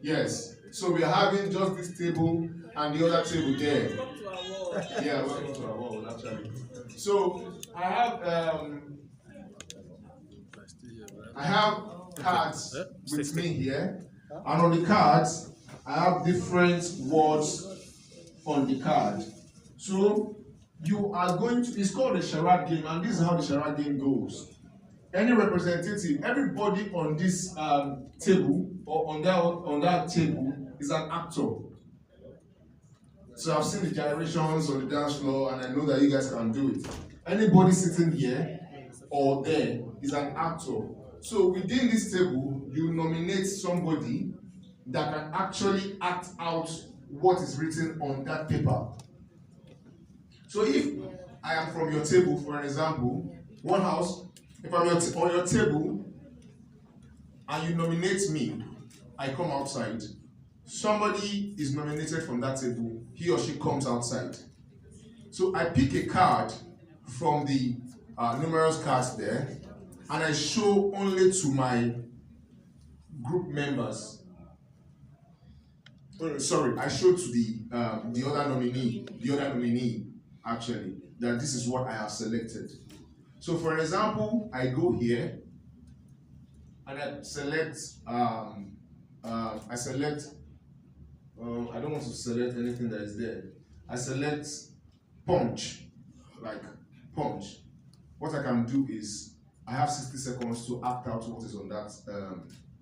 Yes. So we are having just this table and the other table there. Yeah, welcome to our world actually. So I have cards with me here, and on the cards I have different words on the card. So you are going to, it's called a charade game, and this is how the charade game goes. Any representative, everybody on this table or on that table is an actor. So I've seen the gyrations on the dance floor, and I know that you guys can do it. Anybody sitting here or there is an actor. So within this table, you nominate somebody that can actually act out what is written on that paper. So if I am from your table, for an example, one house, if I'm on your table and you nominate me, I come outside. Somebody is nominated from that table, he or she comes outside. So I pick a card from the numerous cards there, and I show only to my group members. Sorry, I show to the other nominee actually, that this is what I have selected. So for example, I go here and I select I don't want to select anything that is there. I select punch, like punch. What I can do is I have 60 seconds to act out what is on that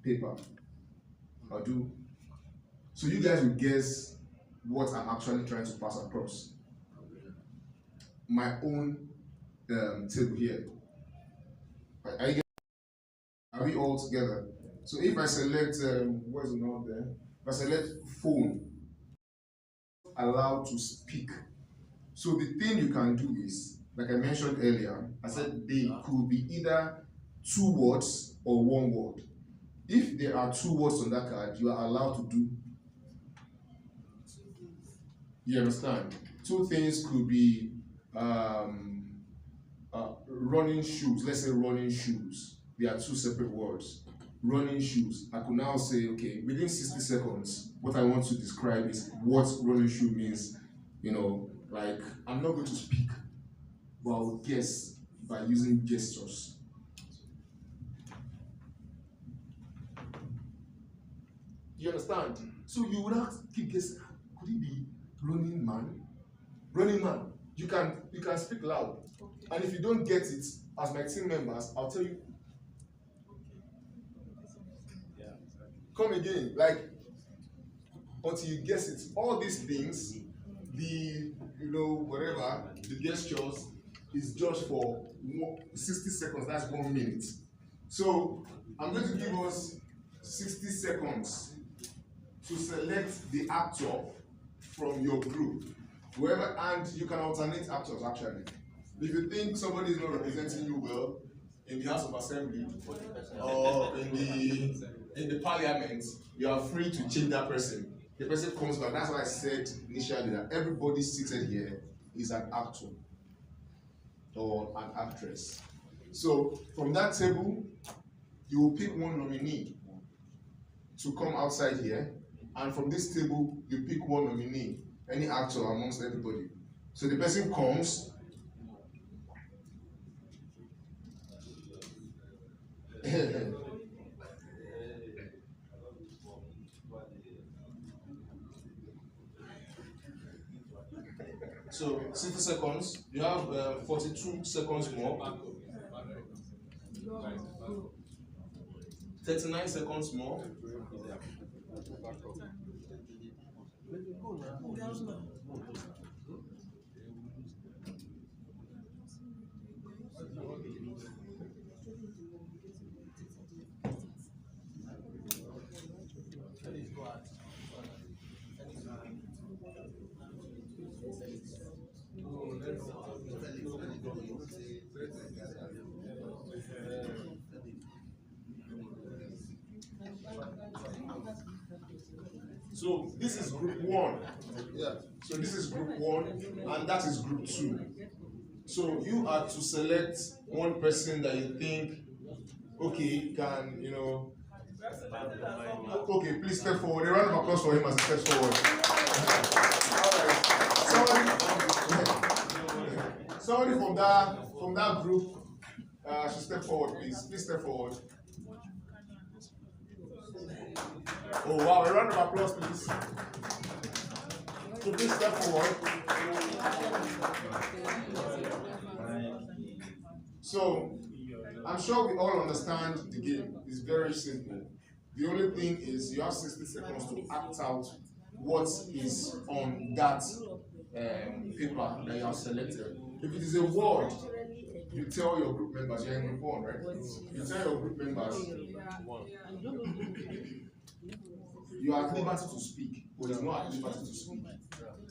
paper. I'll do. So you guys will guess what I'm actually trying to pass across. My own table here. Are we all together? So if I select, where's the note there? If I select phone, allowed to speak. So the thing you can do is, like I mentioned earlier, I said they could be either 2 words or 1 word. If there are 2 words on that card, you are allowed to do. You understand? 2 things could be running shoes. Let's say running shoes. There are 2 separate words. Running shoes. I could now say, okay, within 60 seconds, what I want to describe is what running shoe means. You know, like I'm not going to speak, but I will guess by using gestures. You understand? So you would have to keep guessing. Could it be running man? Running man. You can speak loud. And if you don't get it, as my team members, I'll tell you. Come again, like until you guess it. All these things, whatever, the gestures is just for 60 seconds. That's 1 minute. So I'm going to give us 60 seconds to select the actor from your group. Whoever, and you can alternate actors actually. If you think somebody is not representing you well in the House of Assembly or in the Parliament, you are free to change that person. The person comes back. That's why I said initially that everybody seated here is an actor or an actress. So from that table, you will pick 1 nominee to come outside here, and from this table, you pick 1 nominee, any actor amongst everybody. So the person comes. So 60 seconds. You have 42 seconds more. 39 seconds more. So this is group 1. Yeah. So this is group 1, and that is group 2. So you are to select 1 person that you think, okay, can Okay, please step forward. A round of applause for him as he steps forward. Alright. Somebody from that group should step forward, please. Please step forward. Oh wow, a round of applause, please. So please step forward. So I'm sure we all understand the game. It's very simple. The only thing is you have 60 seconds to act out what is on that paper that you have selected. If it is a word, you tell your group members, you're in group one, right? You tell your group members, you are at liberty to speak, but it's not at liberty to speak.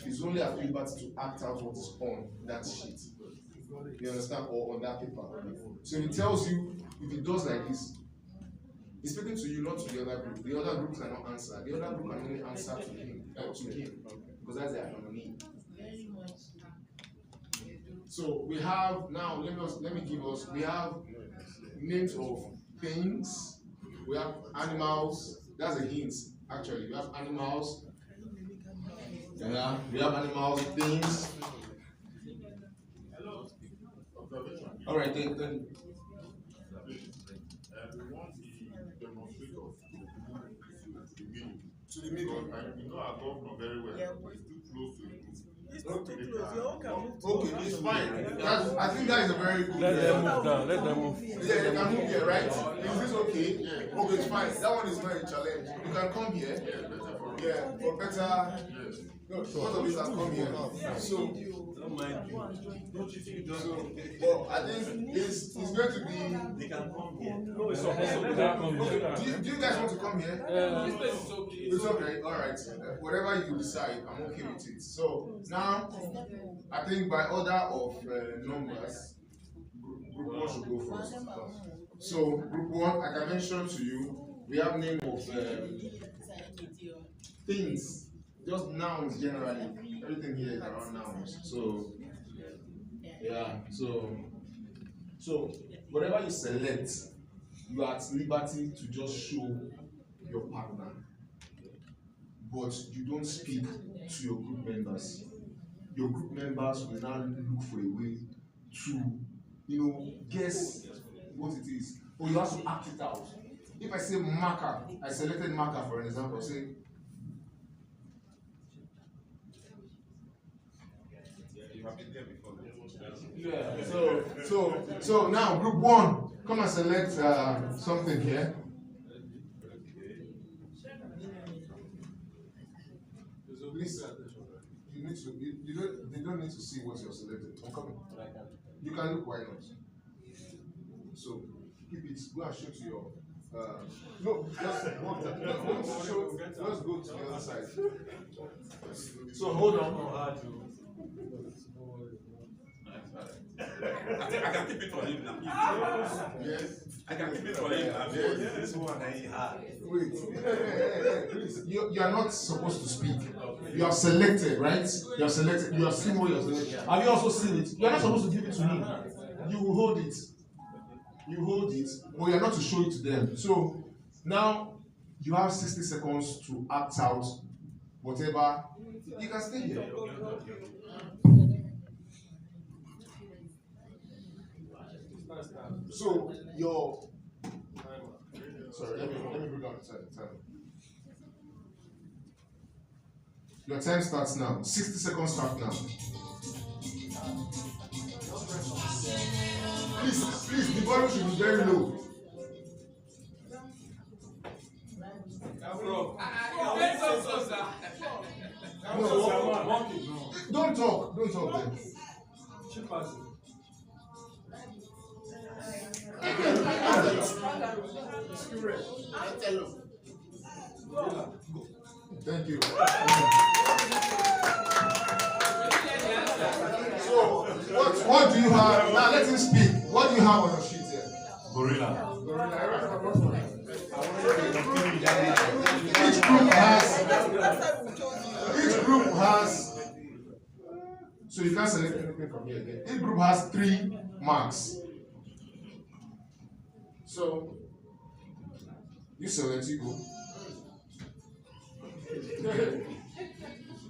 It's only at liberty to act out what is on that sheet. You understand? Or on that paper. So it tells you, if it does like this, it's speaking to you, not to the other group. The other group cannot answer. The other group can only answer to him, because that's their anomaly. So we have now. Let me give us. We have names of things. We have animals. That's a hint. Actually, we have animals. Yeah, we have animals, things. All right, then. We want the demonstrators to the middle. And you know our governor very well. He's too close to the group. It's not too close. Your own can move. Okay, it's fine. I think that is a very good. Let them move down. Let them move. Yeah, they can move here, right? Is this okay? Yeah. Okay, it's fine. That one is not a challenge. You can come here. Yeah, for better. No, both of you can come here. So, Don't mind you. well, I think it's going to be. They can come here. No, it's okay. Let them come here. Do you guys want to come here? It's okay. All right. Whatever you decide, I'm okay with it. So now, I think by order of numbers, group one should go first. So group one, I can mention to you, we have name of things. Just nouns generally. Everything here is around nouns. So yeah. So whatever you select, you are at liberty to just show your partner, but you don't speak to your group members. Your group members will now look for a way to, guess what it is. But you have to act it out. If I say marker, I selected marker for an example. Say. Yeah. So now group one, come and select something here. Please, they don't need to see what you're selecting. I'm coming. You can look, why not? So keep it. Go and show to your. No, just let's go to the other side. So hold on. I can keep it for him now. Yes. I can keep it for him now. This one I ain't hard. Wait. Please. You are not supposed to speak. You are selected, right? You are selected. You have seen what you are selected. Have you also seen it? You are not supposed to give it to me. You will hold it. You hold it, but you are not to show it to them. So now you have 60 seconds to act out whatever. You can stay here. So your sorry, let me bring out the time. Your time starts now. 60 seconds start now. Please, the volume should be very low. No, don't talk then. Thank you. So, what do you have? Now let him speak. What do you have on your sheet here? Gorilla. Each group has. So you can't select anything from here again. Each group has 3 marks. So You select, you go.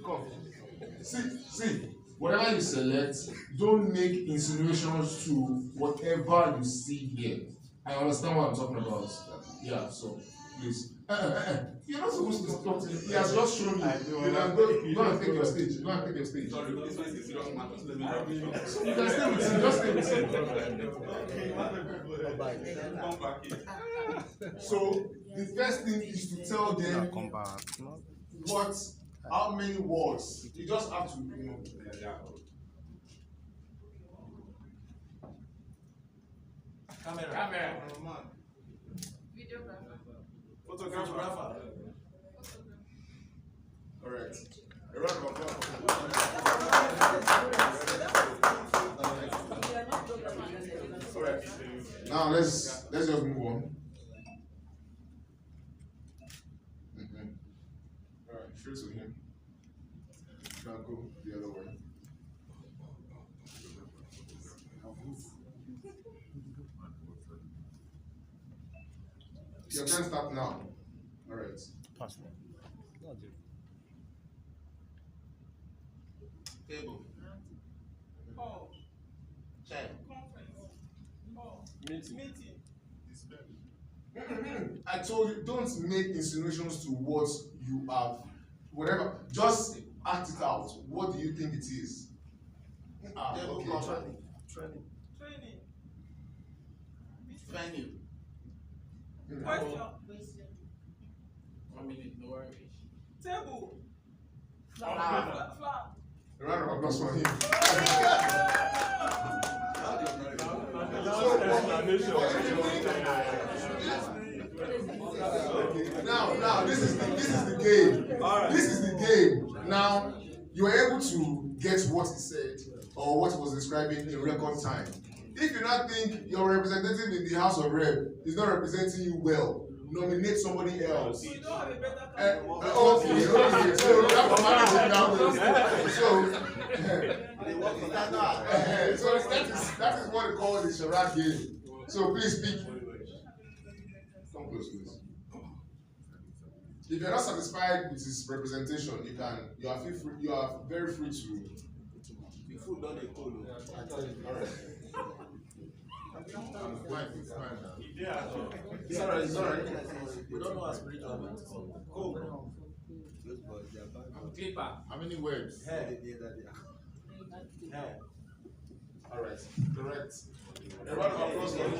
Come. See, whatever you select, don't make insinuations to whatever you see here. I understand what I'm talking about. Yeah, so please. You're not supposed to talk to him. He has just shown you. You can go and take your stage. Go and take your stage. Sorry, this one is serious matter. So you can stay with him. Just stay with him. Come back here. So the first thing is to tell them how many words. You just have to, Camera. Videographer. Photographer. all right. A round of applause. All right. Now let's just move on. All right, straight to him. Now go the other way. Your turn start now. All right. Table. Chair. Meeting. I told you, don't make insinuations to what you have, whatever. Just act it out. What do you think it is? Table Okay. cover. Training. Venue. Question. 1 minute, no worries. Table. Flower. Flag. A round of applause for him. Now, this is the game. This is the game. Now, you are able to get what he said or what he was describing in record time. If you not think your representative in the House of Rep is not representing you well, nominate somebody else. So you don't have a better Okay. candidate. So you have to manage it down. So that is what they call the charade game. So please speak. Come close, please. If you're not satisfied with his representation, you are very free to. The food don't they cold. All right. It's alright, it's alright. We don't know our spiritual words. Cool. Clipper. How many words? Hair. All right. Correct. A round of applause for him.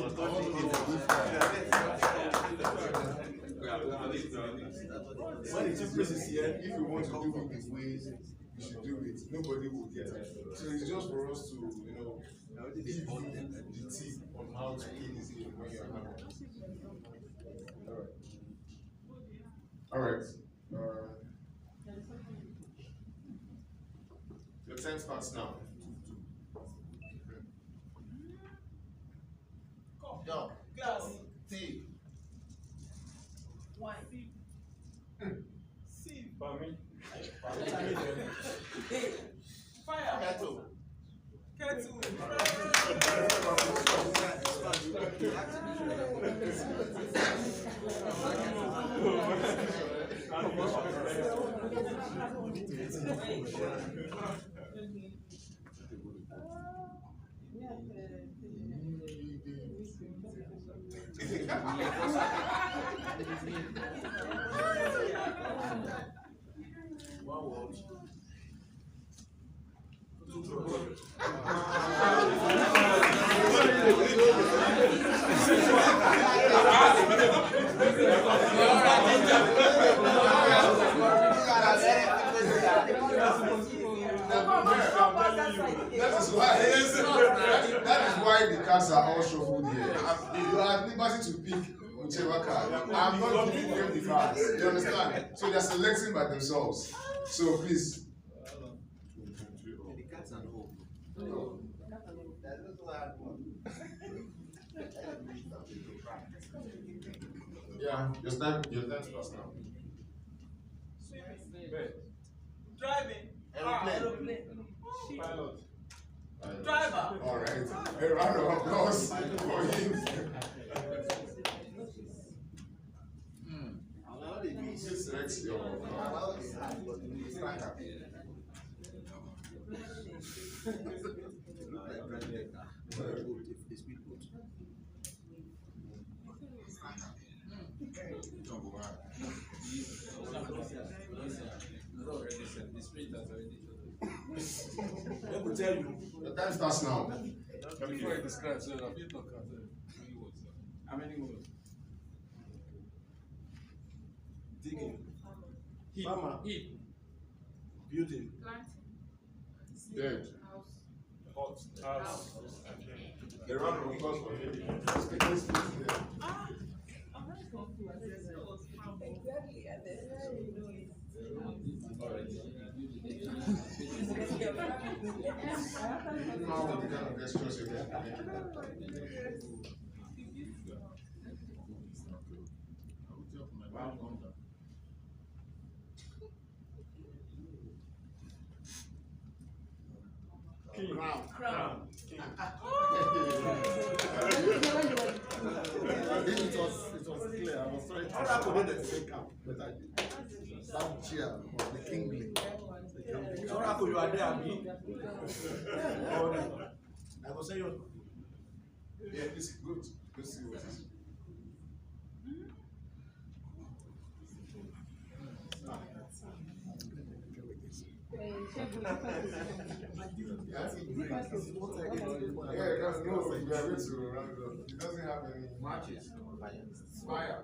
When it is places here, if you want to do it this way, you should do it. Nobody will get it. So it's just for us to, give you the tip on how to play this game when you are happy. All right. Your time starts now. Dog. Glass. Tea. Wine. Sieve. Fire. Kettle. Kettle. One word. That is why the cards are all shuffled here. You are at liberty to pick whichever card. I'm not giving them the cards. You understand? So they are selecting by themselves. So please. Yeah, your time starts now. Driving. Aeroplane. Pilot. Driver. All right. A round of applause for him. select your striker. I will tell you. The time starts now. Before I describe, so I feel talk. How many words? Digging. Farmer. Heat. Building. Dead. House. The round of applause for him. Now the kind of gestures you get. Crown. It was clear. I was trying to accommodate the same camp, but I did. That chair was the kingly. Oracle, you are there, Abi. I will say you. Yeah, it's good. Good to see what it is. Yeah, because no, we are going to round it up. It doesn't have any matches. Fire.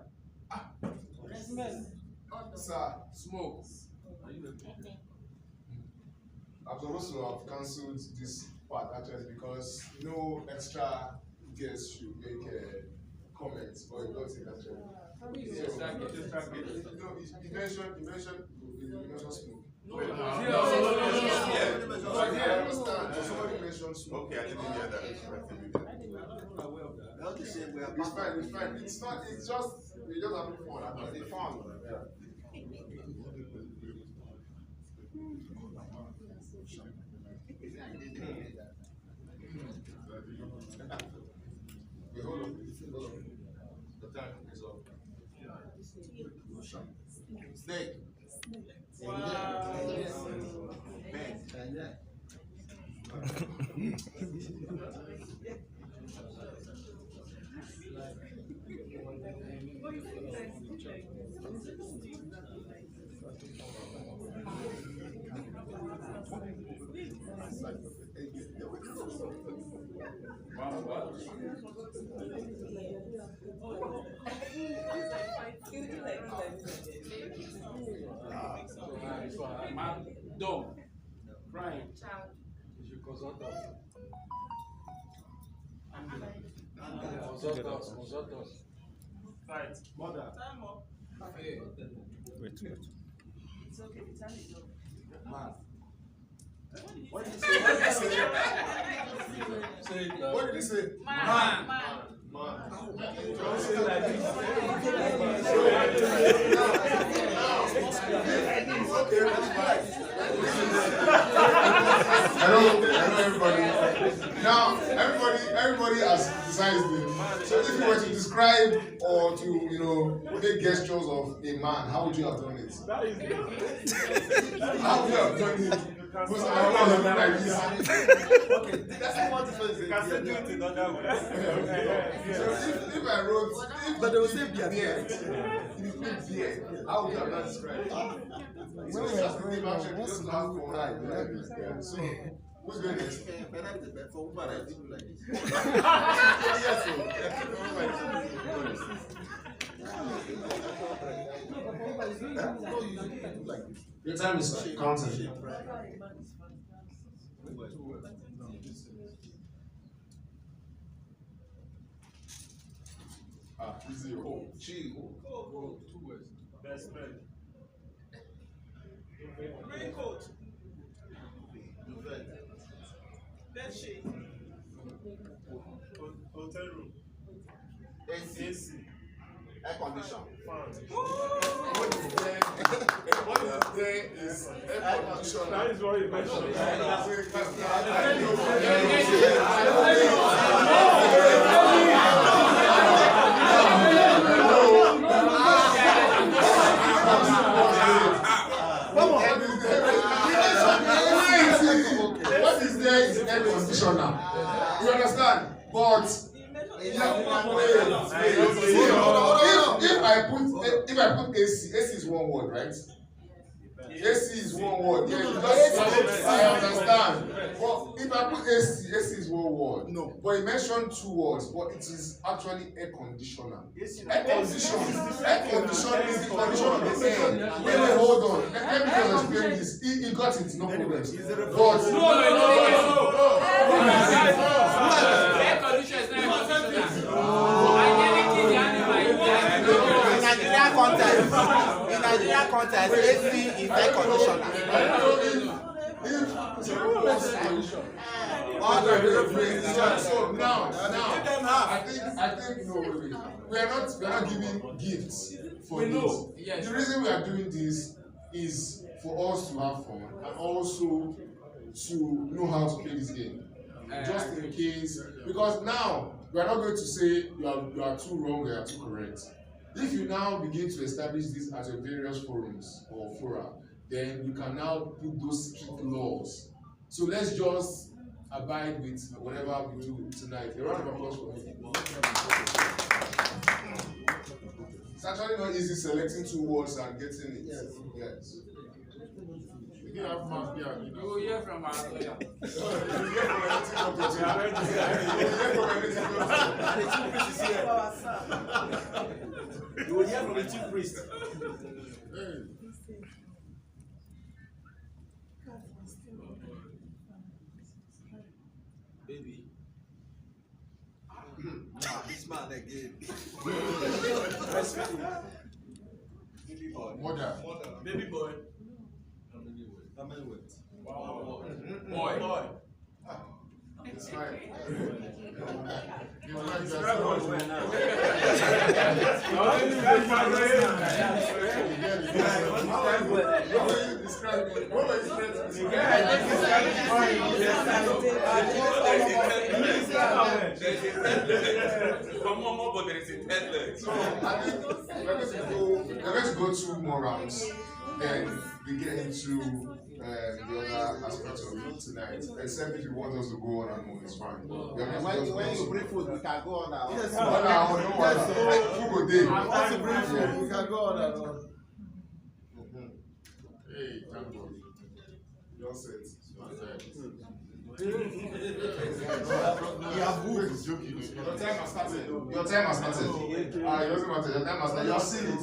Sir, smoke. I'm supposed to have cancelled this part actually because no extra guests should make comments, but it doesn't actually. So, no, you mentioned smoke. No. I understand. Somebody mentioned smoke. Okay, I didn't hear that. It's fine. It's not. It's just we just having fun. It's fun. Yeah. Wait, hold on. The time is up. Snake. Dog. Crying. You should consult us. Consult us. Fight. Mother. Time up. Wait. It's okay, the time is up. Man. What What did did you you say? Say it now. What did he say? Man. Don't say like this. I know everybody. Now, everybody has decided it. So if you were to describe or to, make gestures of a man, how would you have done it? How would you have done it? Because I don't know like this. Okay, that's what it is. You can still do it in other ways. So if I wrote, But they will say beer. beard, how would you have done described? So it's just the name actually just to have fun. Yeah. So who's going next? Your time is counting. Easy. Chill. Two words. Best friend. Raincoat. Bed sheet. Hotel room. AC. Air condition. Fan. What is there is air conditioner. That is what you mentioned. What is there is air conditioner. You understand? But if I put AC is one word, right? AC is one word. Yeah, I understand. But if I put AC is one word. No. But he mentioned two words, but it is actually air conditioner. Air condition is the condition of the air. Wait, hold on. Let me just explain this. He got it, no problem. But Air conditioner is not in Nigerian context, AC is air conditioner. So now, I think no, we are not giving gifts for this. Yes. The reason we are doing this is for us to have fun and also to know how to play this game. Just in case, because now we are not going to say you are too wrong or you are too correct. If you now begin to establish this at your various forums or fora, then you can now put those strict laws. So let's just abide with whatever we do tonight. A round of applause for me. It's actually not easy selecting two words and getting it. Yes. You have mass beer. You will hear from our lawyer. You will hear from the chief priest. Baby. This man again. Baby boy. Mother. Baby boy. How many words? Wow. Boy. It's fine. So I think we're going to go two more rounds, then we get into the other aspects of it tonight. Except if you want us to go on and on, it's fine. When you bring food, we can go on and on. Yes, Who go there? After bring food, we can go on and on. Hey, thank God. You're set. You have booked. Your time has started. Your time has started. It doesn't matter. Your time has started. You have seen it.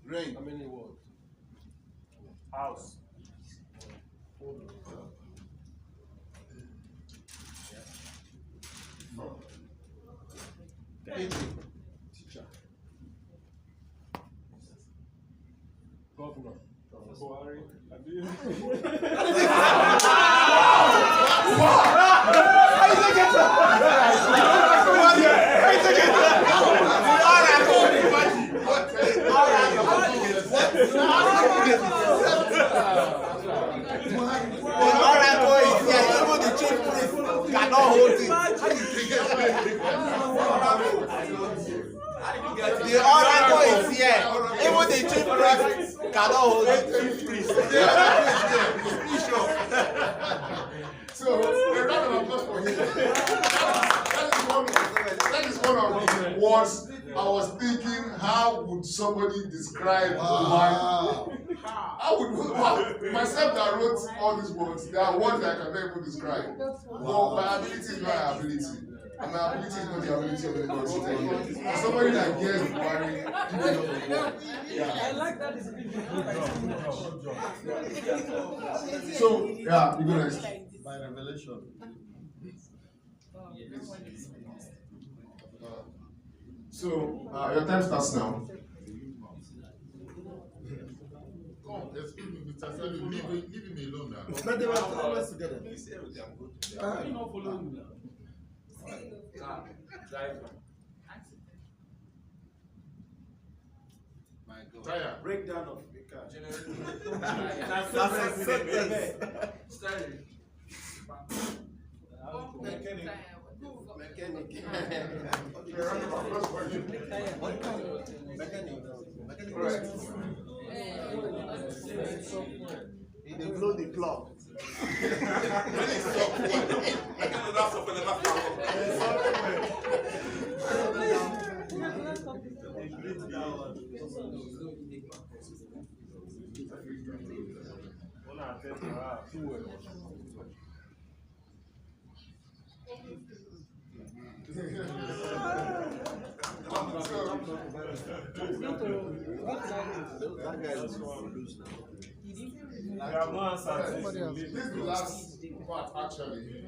Rain. How many words? House. Teacher. Governor. Buhari. Cannot hold it. The oracle is here. Even the chief priest cannot hold it. So, a round of applause for him. That is one of the words I was thinking, how would somebody describe Wow. How would myself that wrote all these words, there are words that I can never even describe. But my ability is not my ability. And my ability is not the ability of anybody. For somebody that gets Buhari, give me enough of work. I like that description. So, yeah, you go next. By revelation. So, your time starts now. Come, excuse me, Mr. Sally, leave him alone now. But they were always together. Are you not following me now? Driver. My God. Tire. Breakdown of the car. Steering. Mechanic. Mechanic. He dey blow the clock. This is the last part actually.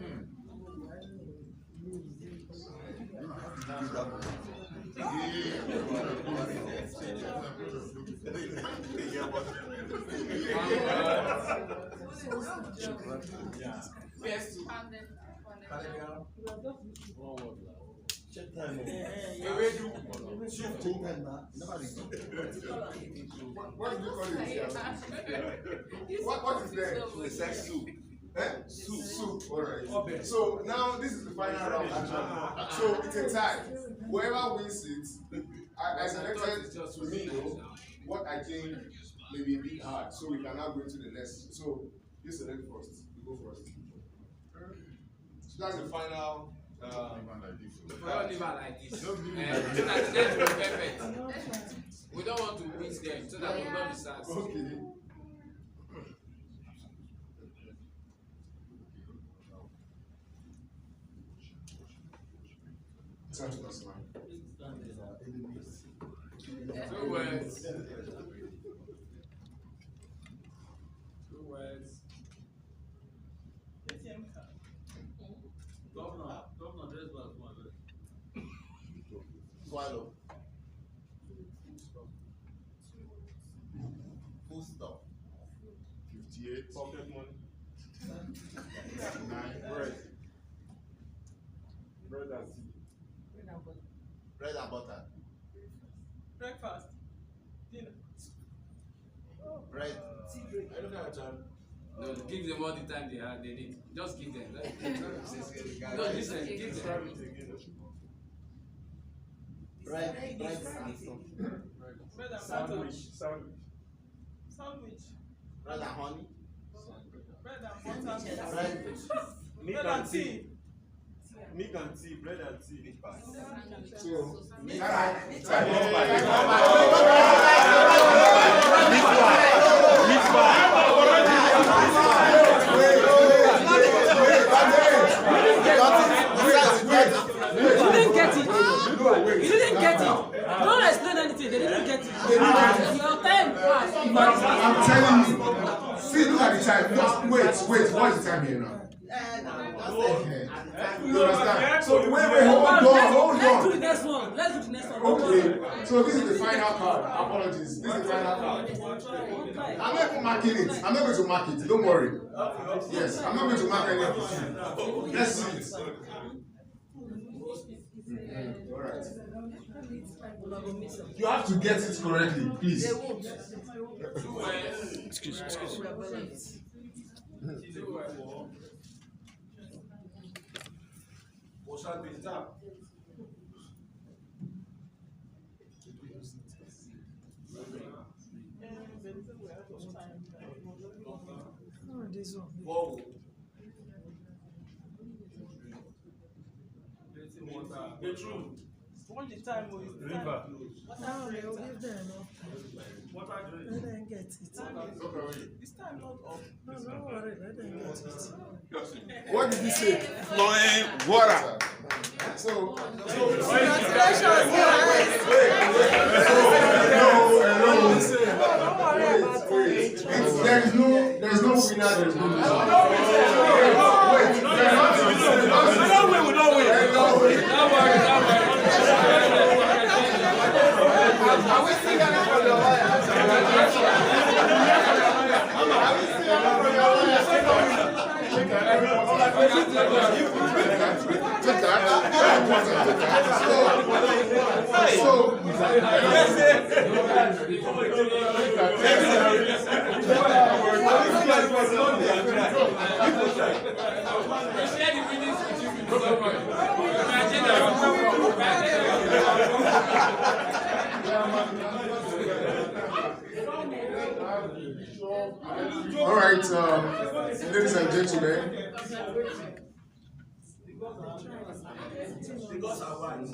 What do you call it? What is there? The sex soup. Eh? Soup. Alright. So now this is the final round actually. So it's a tie. Whoever wins it, I selected to me though what I think may be a bit hard. So we can now go into the next. So you select first. You go first. So that's the final. Like this. We don't leave her like this. So that the next will be perfect. We don't want to miss them so that we will not be sad. Okay. Time to pass line. 2 words. 2 words. Swallow. Full stop. 58. Pocket money. 9. Bread. Bread and tea. Bread and butter. Breakfast. Dinner. Bread. I don't have time. No, give them all the time they need. Just give them. No, listen, give them. Bread. Bread and Sandwich. butter. Sandwich. Bread and honey. Bread and butter. Bread. Meat Bread and and tea. tea. Meat and tea. Bread and tea. So You didn't get it. You didn't get it. Don't explain anything. They didn't get it. Your time passed. I'm telling you. See, look at the time. Just wait. What's the time here now? You understand? So wait, hold Let's do on. the next one. Let's do the next one. Okay. So this is the final card. Apologies. This is the final card. I'm not marking it. I'm not going to mark it. Don't worry. Yes, I'm not going to mark any of it. Let's see it. All right. You have to get it correctly, please. 2 words. Excuse. 2 words. Whoa. Watch the time. River. No, they will give them. Water drink. Let them get it. This time not up. No, don't worry. Let them get it. What did you say? Flowing water. So Congratulations, guys. there's no winner, there's no loser. Are we still gonna for the lawyer? Are we still gonna for your lawyer? Imagine right, ladies and gentlemen. Because I want.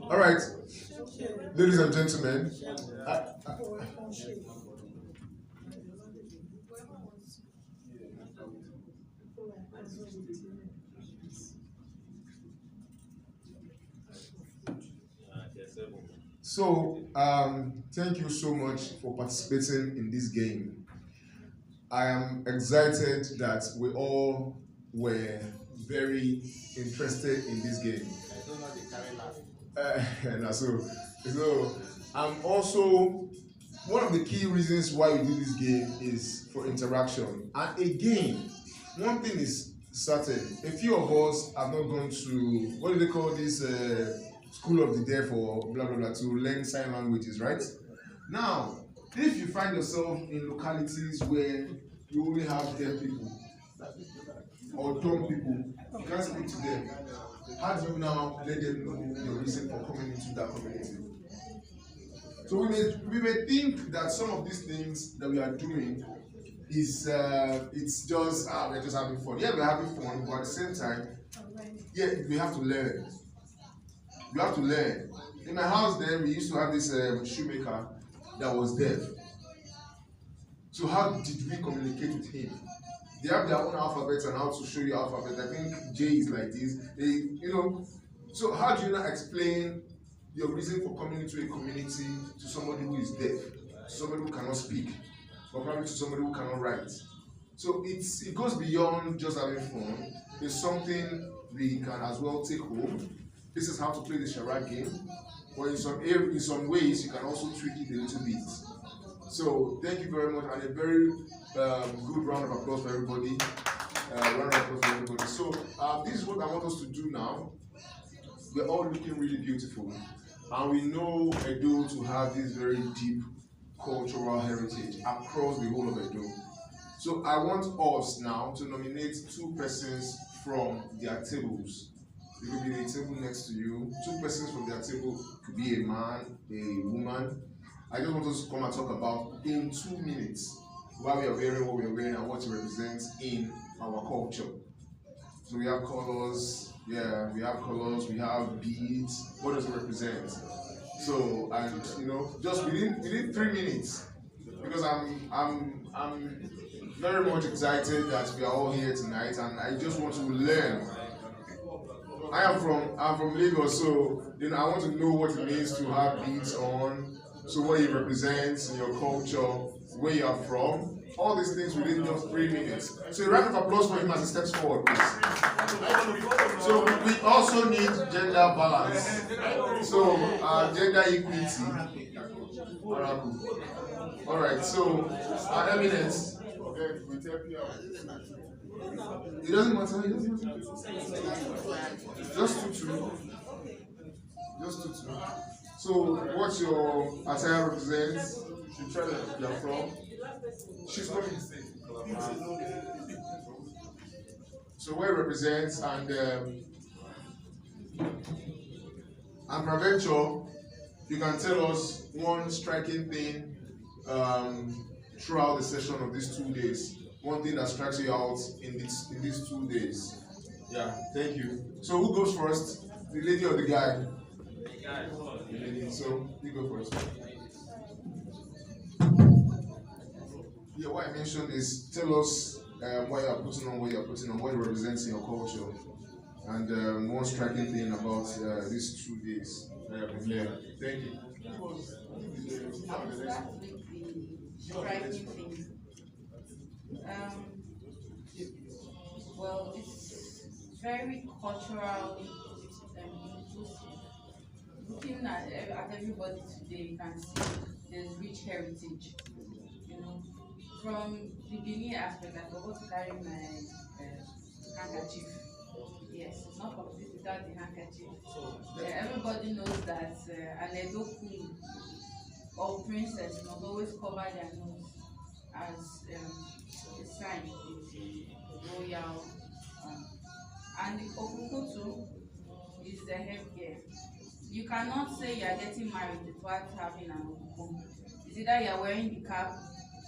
All right, ladies and gentlemen. So, thank you so much for participating in this game. I am excited that we all were very interested in this game. I don't know the carry last. And so I'm also one of the key reasons why we do this game is for interaction. And again, one thing is certain: a few of us have not gone to what do they call this school of the deaf or blah blah blah to learn sign languages, right? Now, if you find yourself in localities where you only have deaf people or dumb people, you can't speak to them. How do you now let them know your reason for coming into that community? So we may think that some of these things that we are doing is it's just we're just having fun. Yeah, we're having fun, but at the same time, yeah, we have to learn. You have to learn. In my house, then we used to have this shoemaker that was deaf. So how did we communicate with him? They have their own alphabet and how to show you alphabet. I think J is like this. So how do you not explain your reason for coming into a community to somebody who is deaf, to somebody who cannot speak, or probably to somebody who cannot write? So it goes beyond just having fun. It's something we can as well take home. This is how to play the charade game. But in some ways, you can also tweak it a little bit. So thank you very much, and a very good round of applause for everybody. So this is what I want us to do now. We're all looking really beautiful, and we know Edo to have this very deep cultural heritage across the whole of Edo. So I want us now to nominate 2 persons from their tables. It could be the table next to you. 2 persons from their table, could be a man, a woman. I just want us to come and talk about in 2 minutes why we are wearing what we are wearing and what it represents in our culture. So we have colors, we have beads. What does it represent? So, and just within 3 minutes, because I'm very much excited that we are all here tonight, and I just want to learn. I'm from Lagos, so I want to know what it means to have beads on. So what it represents in your culture, where you are from, all these things within just 3 minutes. So a round of applause for him as he steps forward, please. So we also need gender balance. So gender equity. All right. So our eminence. Okay, we take you out. It doesn't matter. Just two. So what your attire represents, you tell them you're from. She's coming. So what it represents, and peradventure, you can tell us one striking thing throughout the session of these 2 days. One thing that strikes you out in these 2 days. Yeah, thank you. So who goes first? The lady or the guy? The lady. So you go first. Yeah, what I mentioned is tell us what you are putting on, what it represents in your culture, and one striking thing about these 2 days. Yeah, thank you. Striking thing. Well, it's very cultural and inclusive. Looking at everybody today, you can see there's rich heritage. From the beginning aspect, I forgot to carry my handkerchief. Yes, it's not complete without the handkerchief. Everybody knows that an Edo queen or princess must always cover their nose as a sign of the royal. And the okukutu is the headgear. You cannot say you are getting married without having an okuku. It's either you are wearing the cap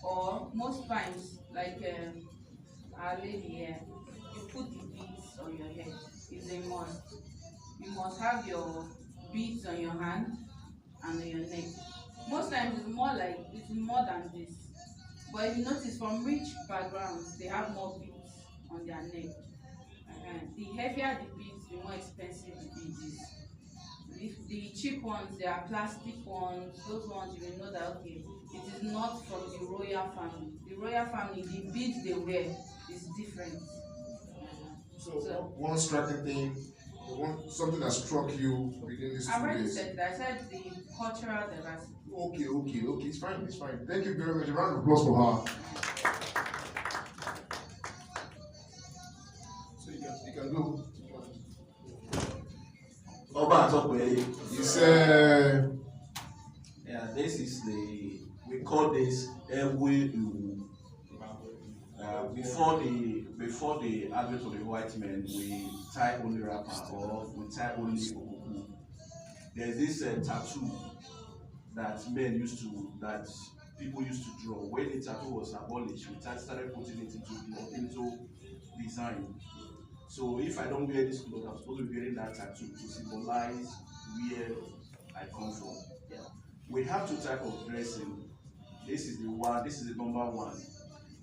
or most times, like our lady here, you put the beads on your head. It's a must. You must have your beads on your hand and on your neck. Most times it's more than this. But if you notice from rich backgrounds, they have more beads on their neck. The heavier the beads, the more expensive the beads is. If the cheap ones, they are plastic ones, those ones you will know that okay, it is not from the royal family. The royal family, the beads they wear is different. So one striking thing, something that struck you within these 2 days. I already said that. I said the cultural diversity. Okay. It's fine. Thank you very much. A round of applause for her. So you can go. You said. Yeah, this is we call this Ewe. Before the advent of the white men, we tie only wrapper or we tie only okuku. There's this tattoo that people used to draw. When the tattoo was abolished, we started putting it into design. So if I don't wear this clothes, I'm supposed to be wearing that tattoo to symbolize where I come from. Yeah. We have 2 types of dressing. This is the number 1.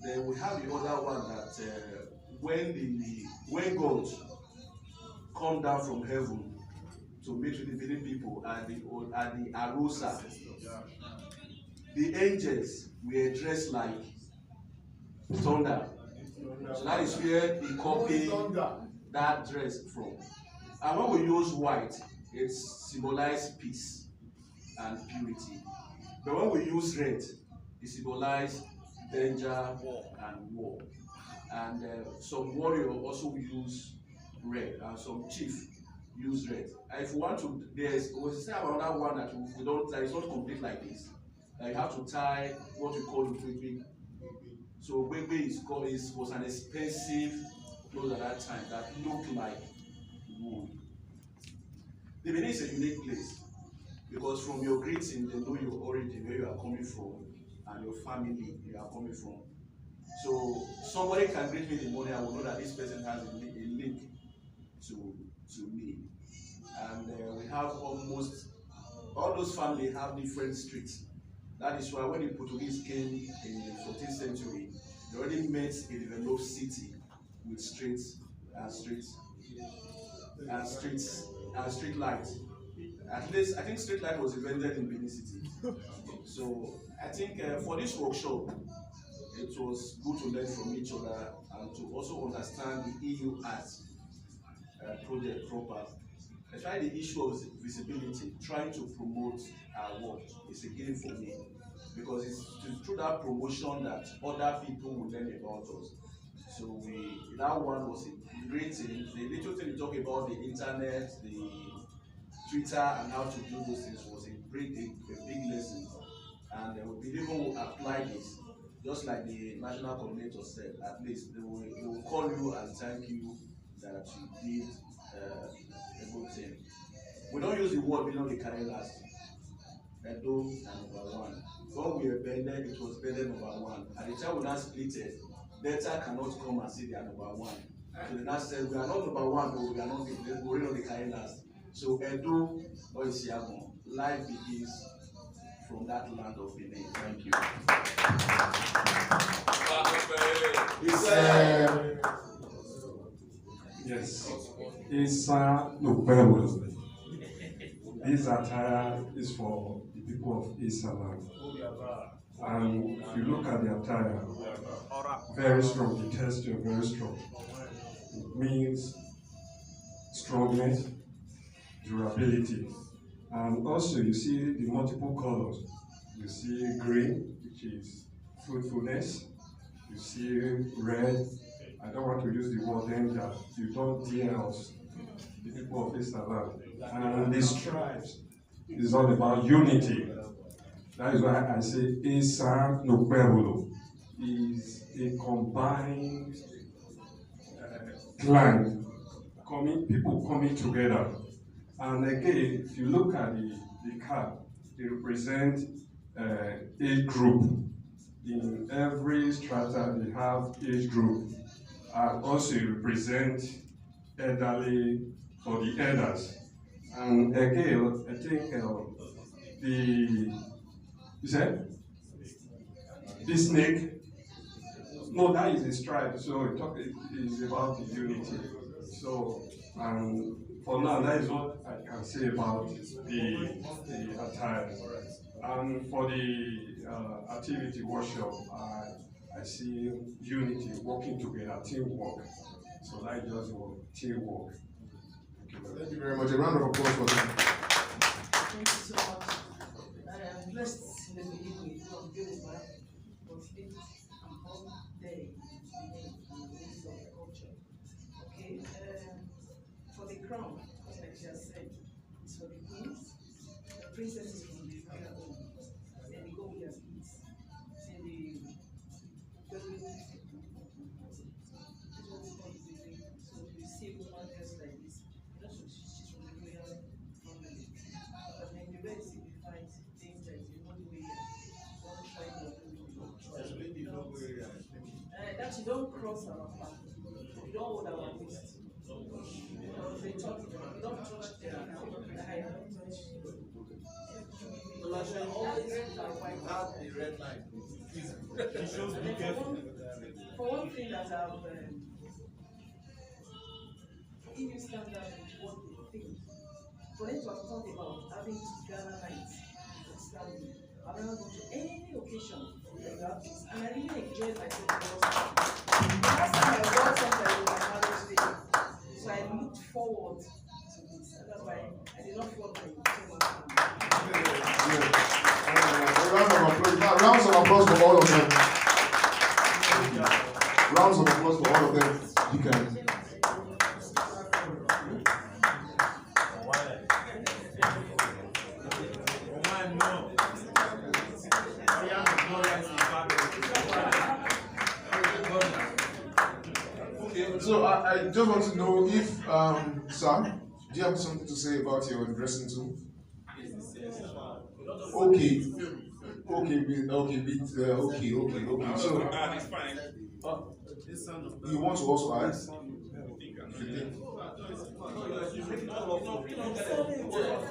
Then we have the other one that when God come down from heaven to meet with the living people at the Arosa, the angels were dressed like thunder. So that is where he copied that dress from. And when we use white, it symbolizes peace and purity. But when we use red, it symbolizes danger and war. And some warrior also use red, and some chief use red. And if we want to, we say another one that we don't, that is not complete like this. You have to tie what we call Wigby. So Wigby was an expensive clothes at that time that looked like wool. The Benin is a unique place because from your greeting, they know your origin, where you are coming from, and your family you are coming from. So somebody can greet me in the morning, I will know that this person has a link to me. And we have almost all those families have different streets. That is why when the Portuguese came in the 14th century, they already met a developed city with streets and street lights. At least I think street light was invented in Benin City. So I think for this workshop, it was good to learn from each other and to also understand the EU Art project proper. Especially the issue of visibility, trying to promote our work is a game for me because it's through that promotion that other people will learn about us. So that one was a great thing. The little thing we talk about the internet, the Twitter, and how to do those things was a big lesson. And we believe we will apply this, just like the national coordinator said. At least they will call you and thank you that you did a good thing. We don't use the word being on the carry last. Edo and number 1. When we were bended, it was bended number 1. At the time we now split it, Delta cannot come and say they are number 1. So they now said we are not number 1, but we are not on the carry last. So Edo or Isiago, life begins from that land of Benin. Thank you. Yes, it's no. This attire is for the people of Islam. And if you look at the attire, very strong, the texture very strong. It means strongness, durability. And also you see the multiple colors. You see green, which is fruitfulness. You see red, I don't want to use the word danger. You don't dare us, the people of Islam. And the stripes is all about unity. That is why I say Isa no Pueblo is a combined plan, people coming together. And again, if you look at the card, they represent age group. In every strata, they have age group. And also represent elderly for the elders. And again, I think you said? The snake? No, that is a stripe, so it is about the unity. So, for now, that is what I can say about the attire. And for the activity workshop, I see unity, working together, teamwork. So that is just teamwork. Thank you very much. A round of applause for them. Thank you so much. I am blessed in the beginning from Yoruba, but it and all day in the midst of the culture. Okay, for the crown, just like she has said, it's for the queens, the princesses from the royal home, then they go with their kids, then the so you see woman dressed like this, just she's from the royal family. But then the red signifies danger, it's the one way don't try to that you don't cross our path, you don't hold our waist. They talk, you don't touch their high. The red line. For one thing that I've EU standard what they think. For them to have thought about having Ghana nights, standing, I've never gone to any occasion like that, and I really enjoyed myself the last time I got something on my marriage day. So I looked forward to this, and that's why I did not fall my Rounds of applause for all of them. Rounds of applause for all of them. You can. Okay, so I just want to know if, Sam, do you have something to say about your dressing too? Okay. So, you want to also add?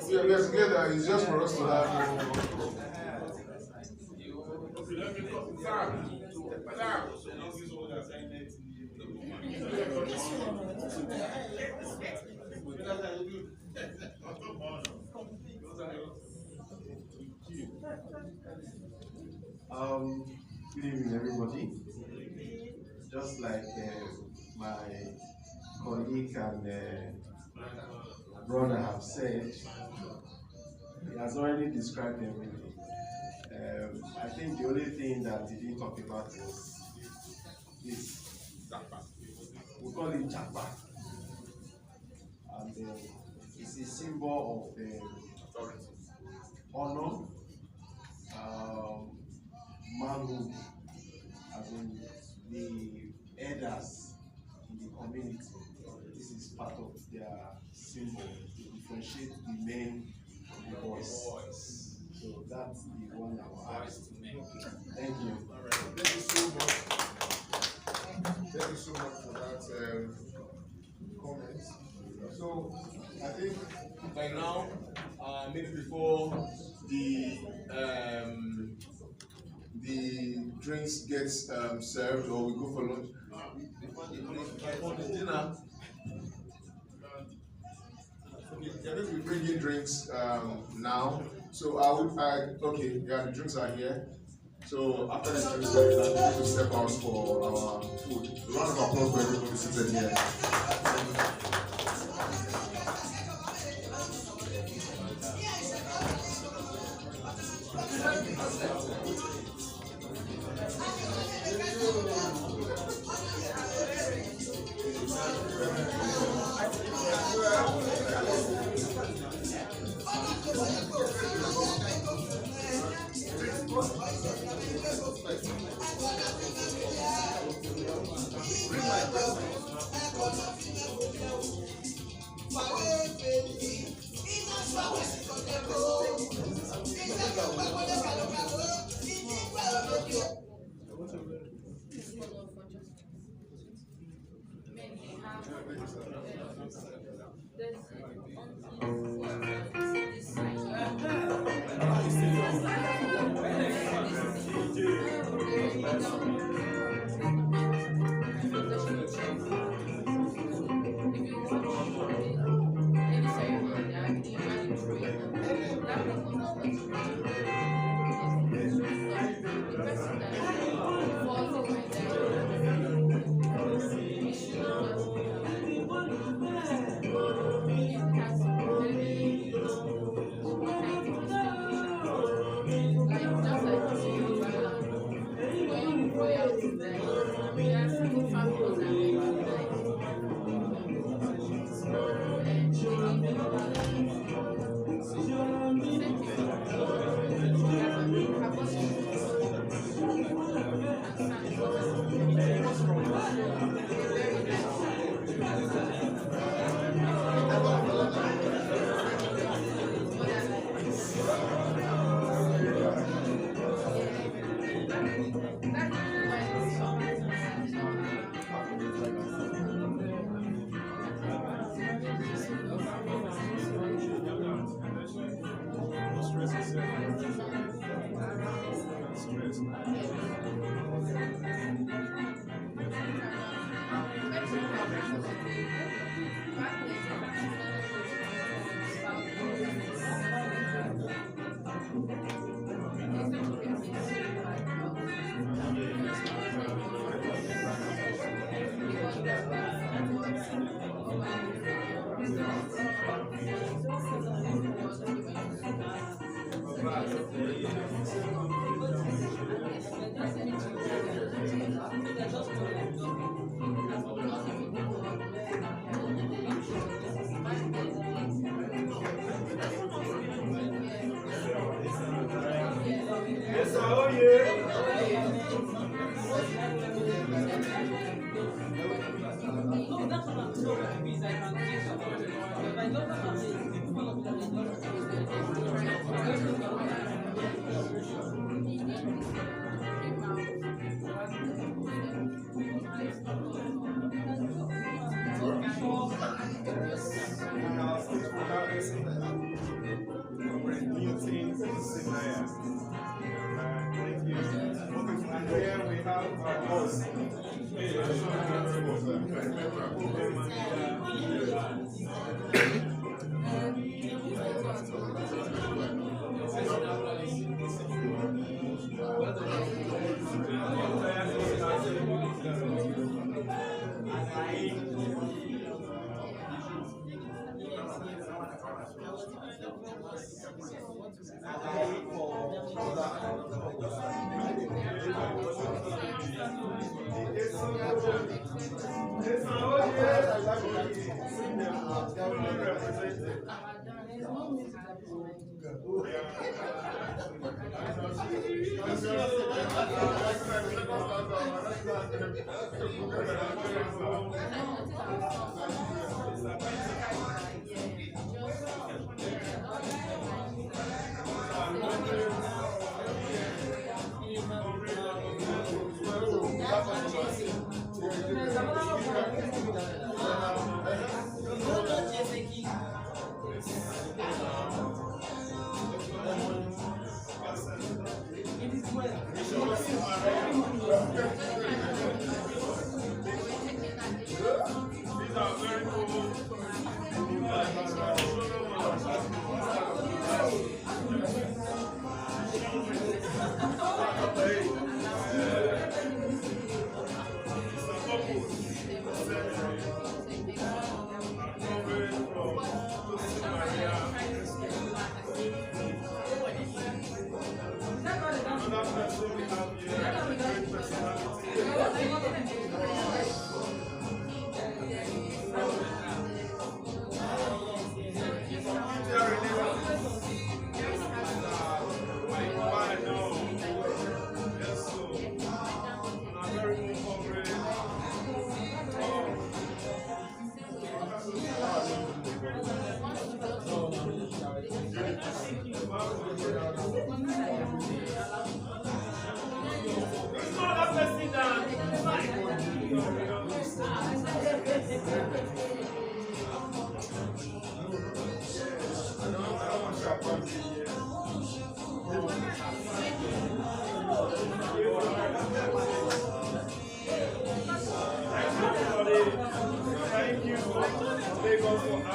We are together. It's just for us to have. Good evening, everybody. Just like my colleague and brother have said, he has already described everything. I think the only thing that he didn't talk about was this. We call it Japa. And it's a symbol of honor, manhood, as in the elders in the community. This is part of their symbol to differentiate the men from the boys. So that's the one I will ask. Thank you. Thank you so much. Thank you so much for that comment. So I think by now, maybe before the drinks get served or we go for lunch, before the dinner, they're going to be bringing drinks now. So the drinks are here. So after the drinks, we're going to step out for our food. A round of applause for everybody seated here.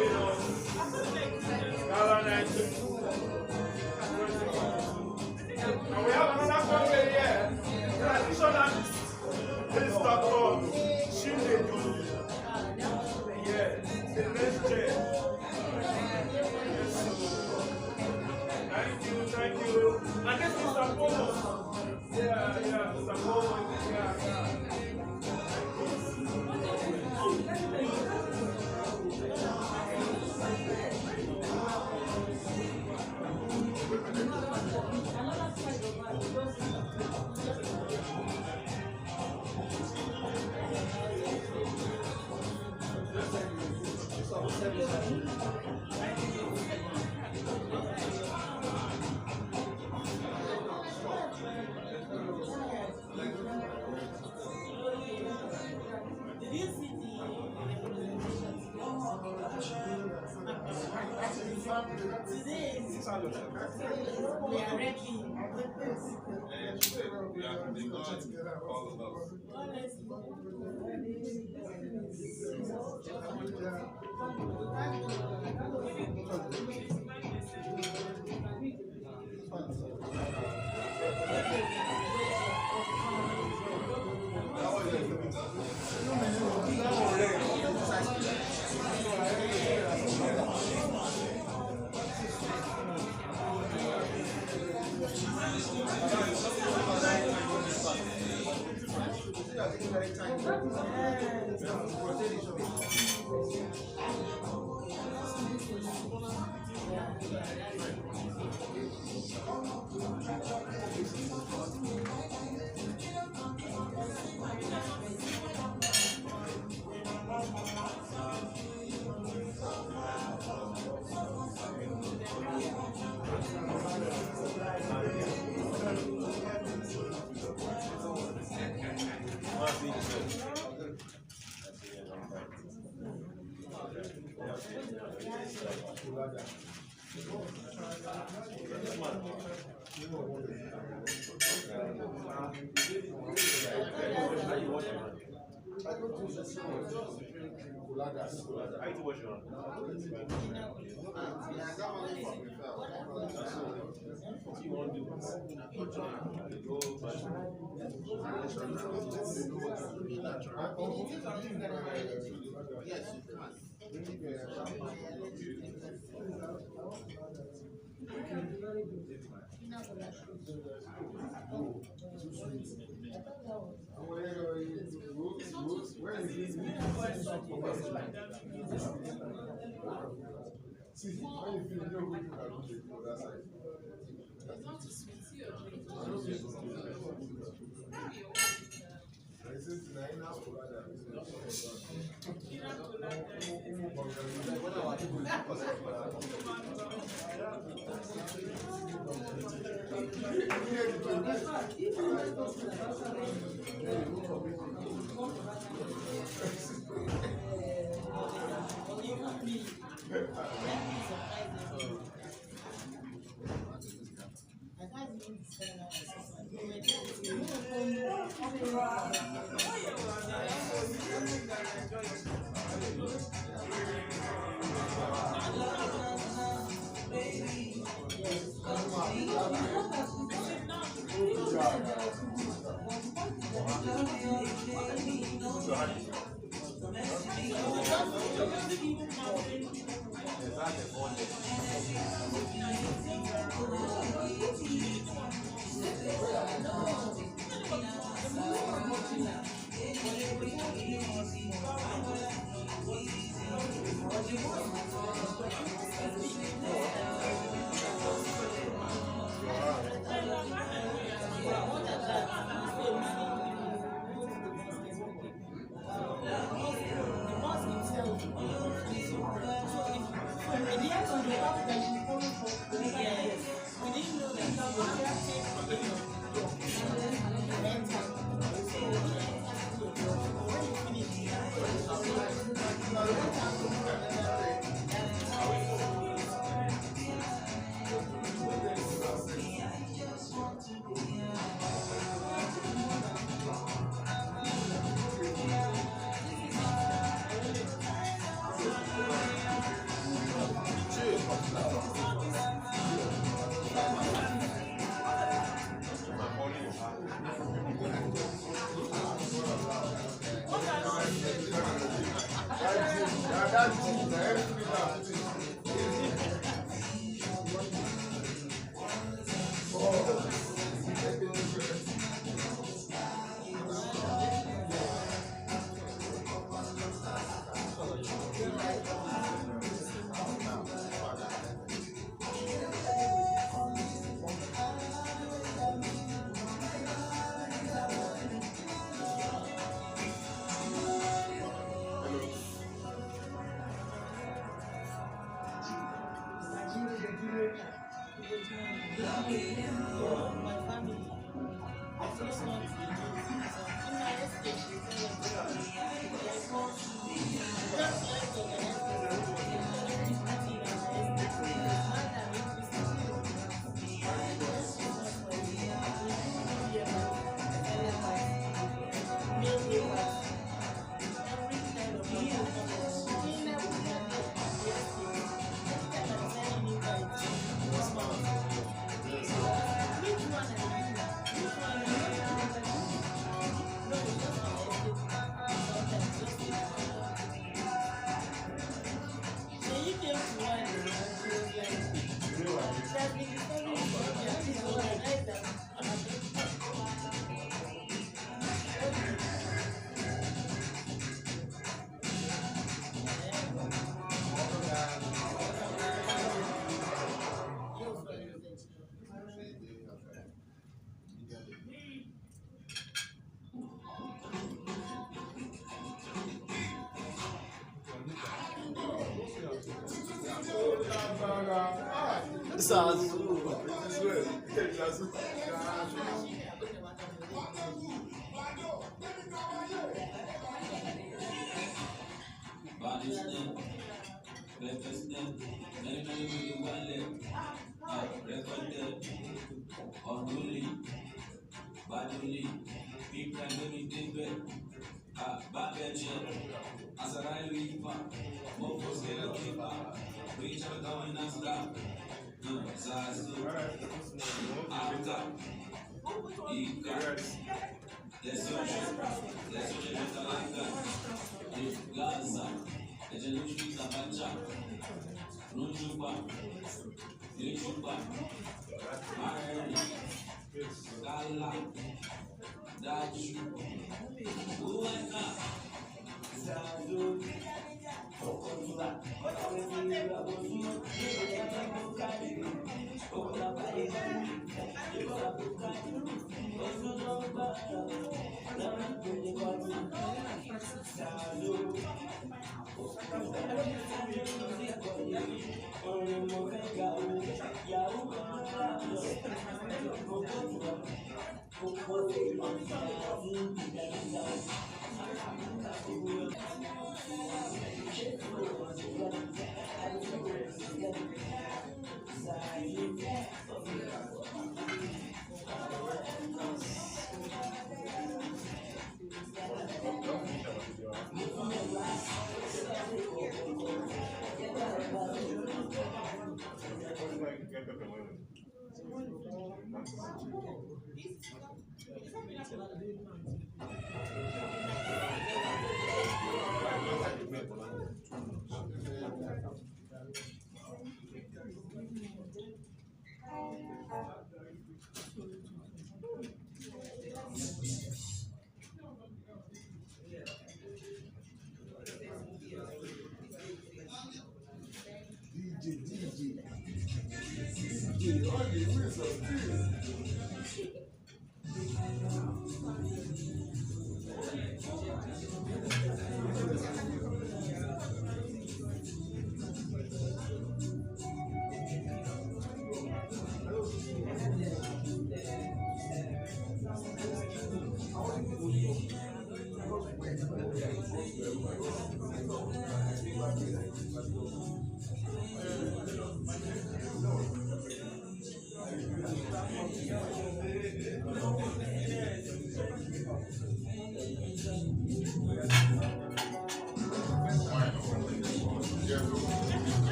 And we have another country here, traditionalist. This is Dr. Shindedu. Yeah, the next chair. Thank you. And this is Mr. Polo. Yeah, Mr. Polo. Yeah. Today, we are ready. that G, everything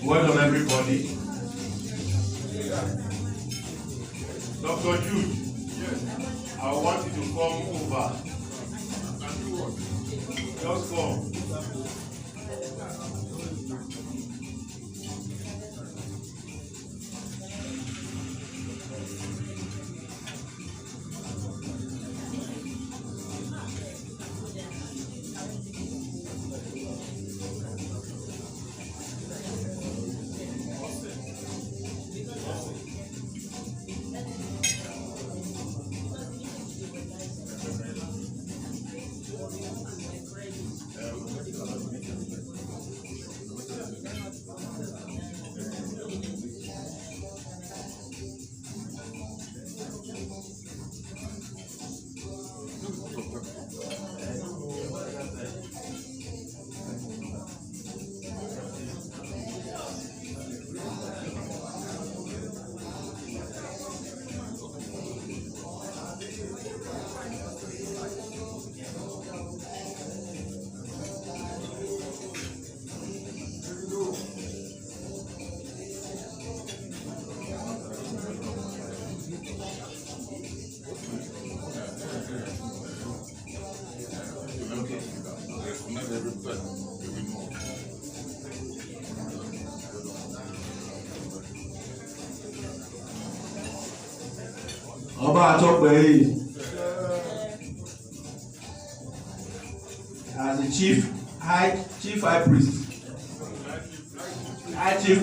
Well done, everybody. Dr. Jude, I want you to come over. Just come. Ọba Atọ́pẹ́ yìí as the chief high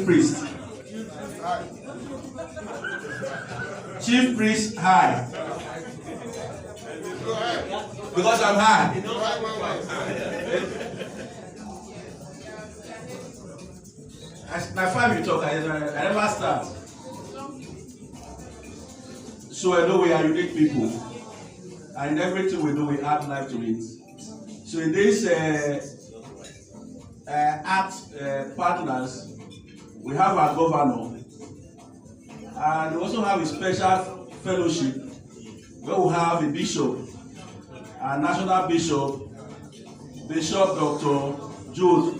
priest, chief priest high, because I'm high. As my family talk, I never start. So I know we are unique people, and everything we do, we add life to it. So in this art partners, we have our governor, And we also have a special fellowship where we have a bishop, a national bishop, Bishop Dr. Jude.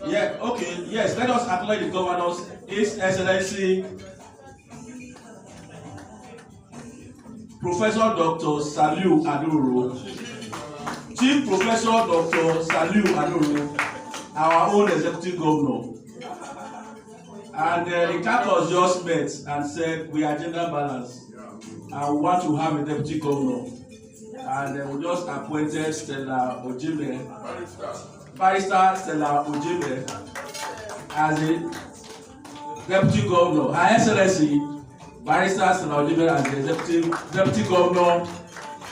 Yeah, okay, yes, let us acknowledge the governors, His Excellency Professor Dr. Saliu Aduru, Chief Professor Dr. Saliu Aduru, our own executive governor. And the caucus just met and said we are gender balanced and we want to have a deputy governor. And we just appointed Stella Ojime, Barrister Stella Ojime, as a deputy governor. Her Excellency Barrister Stella Ojime as the deputy governor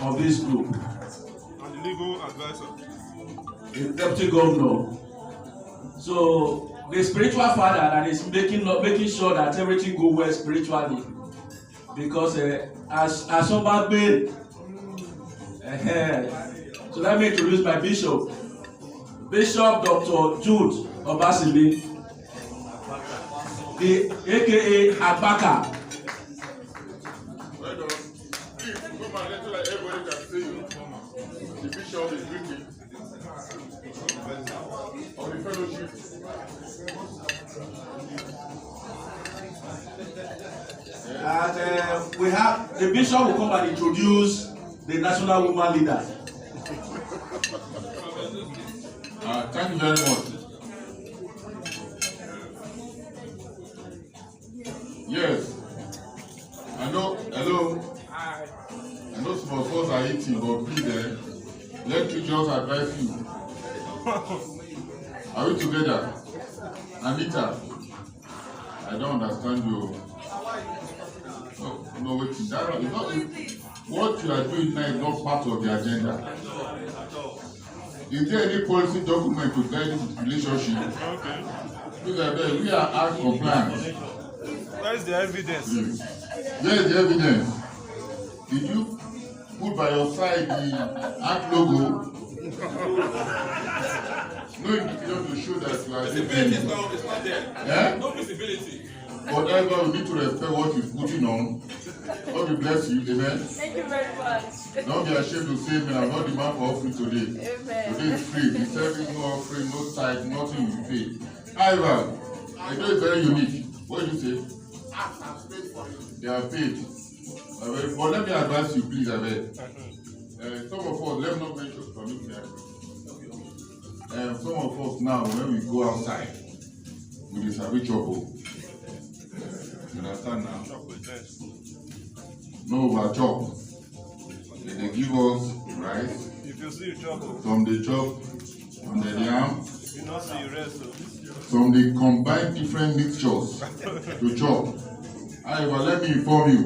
of this group. And the legal advisor. The deputy governor. So the spiritual father that is making sure that everything go well spiritually, because as someone been. So let me introduce my bishop, Bishop Dr. Jude Obasimi, the aka Abaka. Well done. Please come and let like everybody can see you. The bishop is greeting of the fellowship. And we have the bishop will come and introduce the national woman leader. Thank you very much. Yes. I know, hello. I know some of us are eating, but please, let me just advise you. Are we together? Anita, I don't understand you. No, wait, that is not. What you are doing now is not part of the agenda. Is there any policy document to guide this relationship? Okay. Because we are act compliant. Where is the evidence? Where is the evidence? Did you put by your side the act logo? No indication to show that you are Visibility is not there. Eh? No visibility. Whatever, we need to respect what he's putting on. God will bless you, amen. Thank you very much. Don't be ashamed to say, man, I'm not the man for offering today. Amen. Today is free. The service, no offering, no tithe, nothing you pay. However, I know it's very unique. What do you say? They are paid. But let me advise you, please, Abed. Some of us, let me not mention permit me. Some of us now, when we go outside, we is a trouble. You understand now? No overchop. They give us rice. If you see you chop, some they chop, some they yam. you not see the rest. Some they combine different mixtures to chop. However, let me inform you,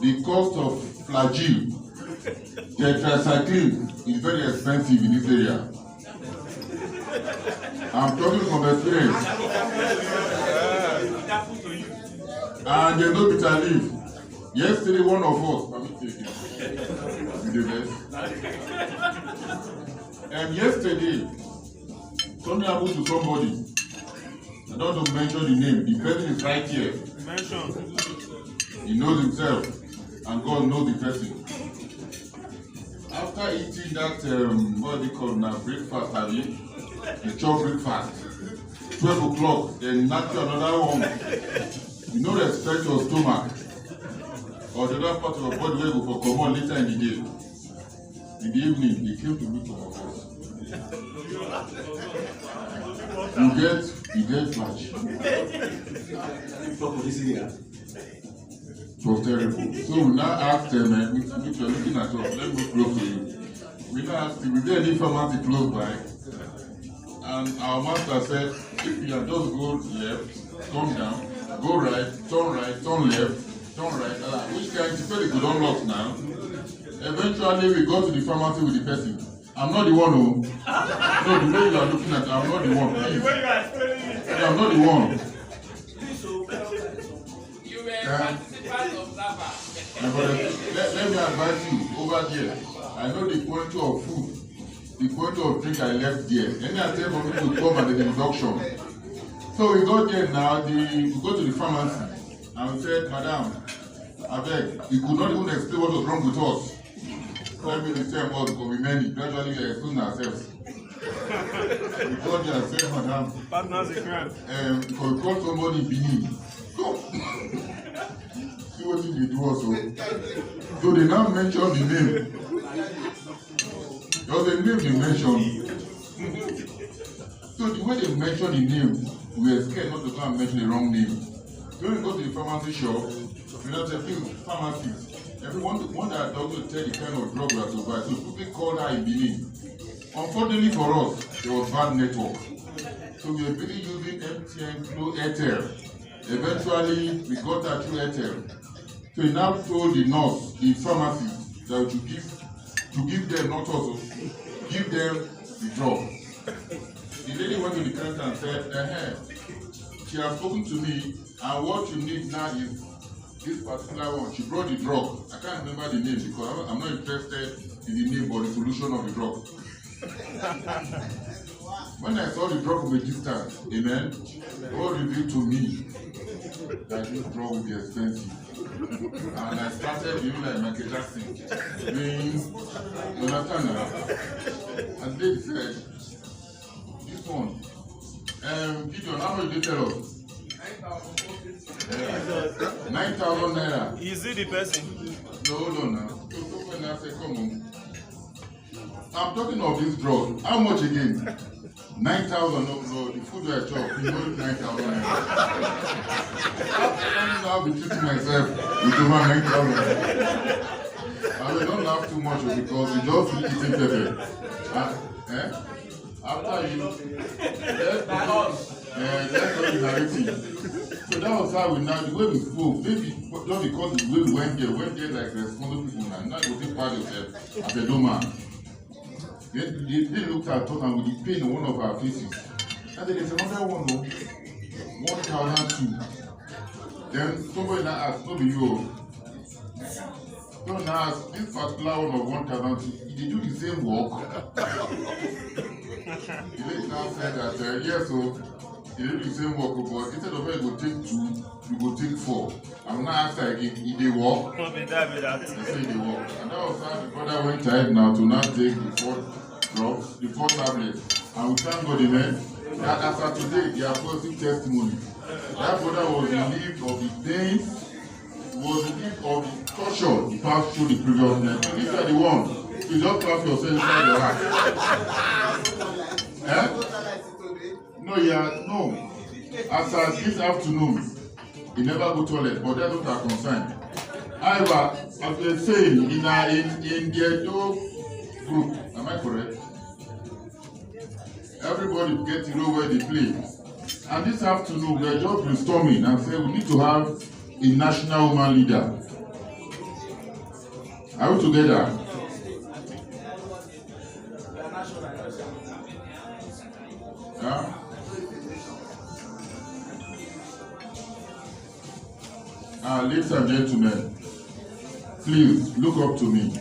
the cost of flagyl, tetracycline is very expensive in this area. I'm talking from experience. And there's no bitter leaf. Yesterday, one of us, yesterday, something happened to somebody. I don't want to mention the name. The person is right here. Mention. He knows himself, and God knows the person. After eating that, what do you call now, breakfast, have you? The chop breakfast. 12 o'clock, then knock you another one. You no respect your stomach or the other part of your body will go for common later in the day. In the evening, they came to meet some of us. You get flash. It was terrible. So we now asked them, which you're looking at us, let me close to you. We now asked him, is there any pharmacy close by? And our master said, if you just go left, turn down, go right, turn left, turn right. Which kind of people could unlock now? Eventually, we go to the pharmacy with the person. I'm not the one who. No, the way you are looking at, I'm not the one. Please. The way you are explaining it. I'm not the one. You were a participant observer. Let me advise you over there. I know the quantity of food, the quantity of drink I left there. Any attempt for me to come at the introduction, So we go there now, we go to the pharmacy and we said, Madam, abeg, you could not even explain what was wrong with us. Let me the same word, but we many, gradually we explain ourselves. We go there and say, Madam, Partners in crime. for we call somebody in Benin. So, see what they do also. So they now mention the name. There was a name they mentioned. So the way they mention the name, we were scared not to go and mention the wrong name. So when we go to the pharmacy shop, we now say, please, pharmacist, everyone want that doctor to tell the kind of drug we are to buy. So quickly called her in Benin. Unfortunately for us, there was bad network. So we were busy using MTN, Flow, Airtel. Eventually, we got that through Airtel. So he now told the nurse, the pharmacist, that to give them, not also, give them the drug. The lady went to the counter and said, she has spoken to me, and what you need now is this particular one. She brought the drug. I can't remember the name because I'm not interested in the name or the solution of the drug. When I saw the drug from a distance, amen, God revealed to me that this drug will be expensive. And I started doing like Michael Jackson. You understand now? And they said, this one, Gideon, how much did they tell us? 9,000 naira. Is it the person? No. So when I said, come on. I'm talking of this drug. How much again? 9,000. No, the food I chop, you know, 9,000 naira. I'll be treating myself with over 9,000. I mean, don't laugh too much because you just eating pepper. After you, let's go narrative. So that was how we now, the way we spoke, maybe just because the way we went there like responsible people now. Now you think about yourself as a doorman. They looked at us and with the pain on one of our faces. And then there's another one, 1,002. Then somebody now asked, no be you. So now asked, this particular one of 1,002, did they do the same work? The lady now said that, yes, so they do the same work, but instead of it, you go take 2, you go take 4. I'm not asking again, did they work? Be that. They say they work. And that was how the brother went ahead now to now take the 4 drugs, the 4 tablets. And we thank God, amen, that as of today, they are positive testimony. That brother was relieved of the pain, was relieved of the torture he passed through the previous night. So these are the ones. You just clap yourself inside your heart. No. As at this afternoon, he never go toilet, but that's what are concerned. However, as we are saying, in the Edo group, am I correct? Everybody gets to know where they play. And this afternoon, we are just brainstorming and say we need to have a national woman leader. Are we together? Yeah? Ladies and gentlemen, please look up to me.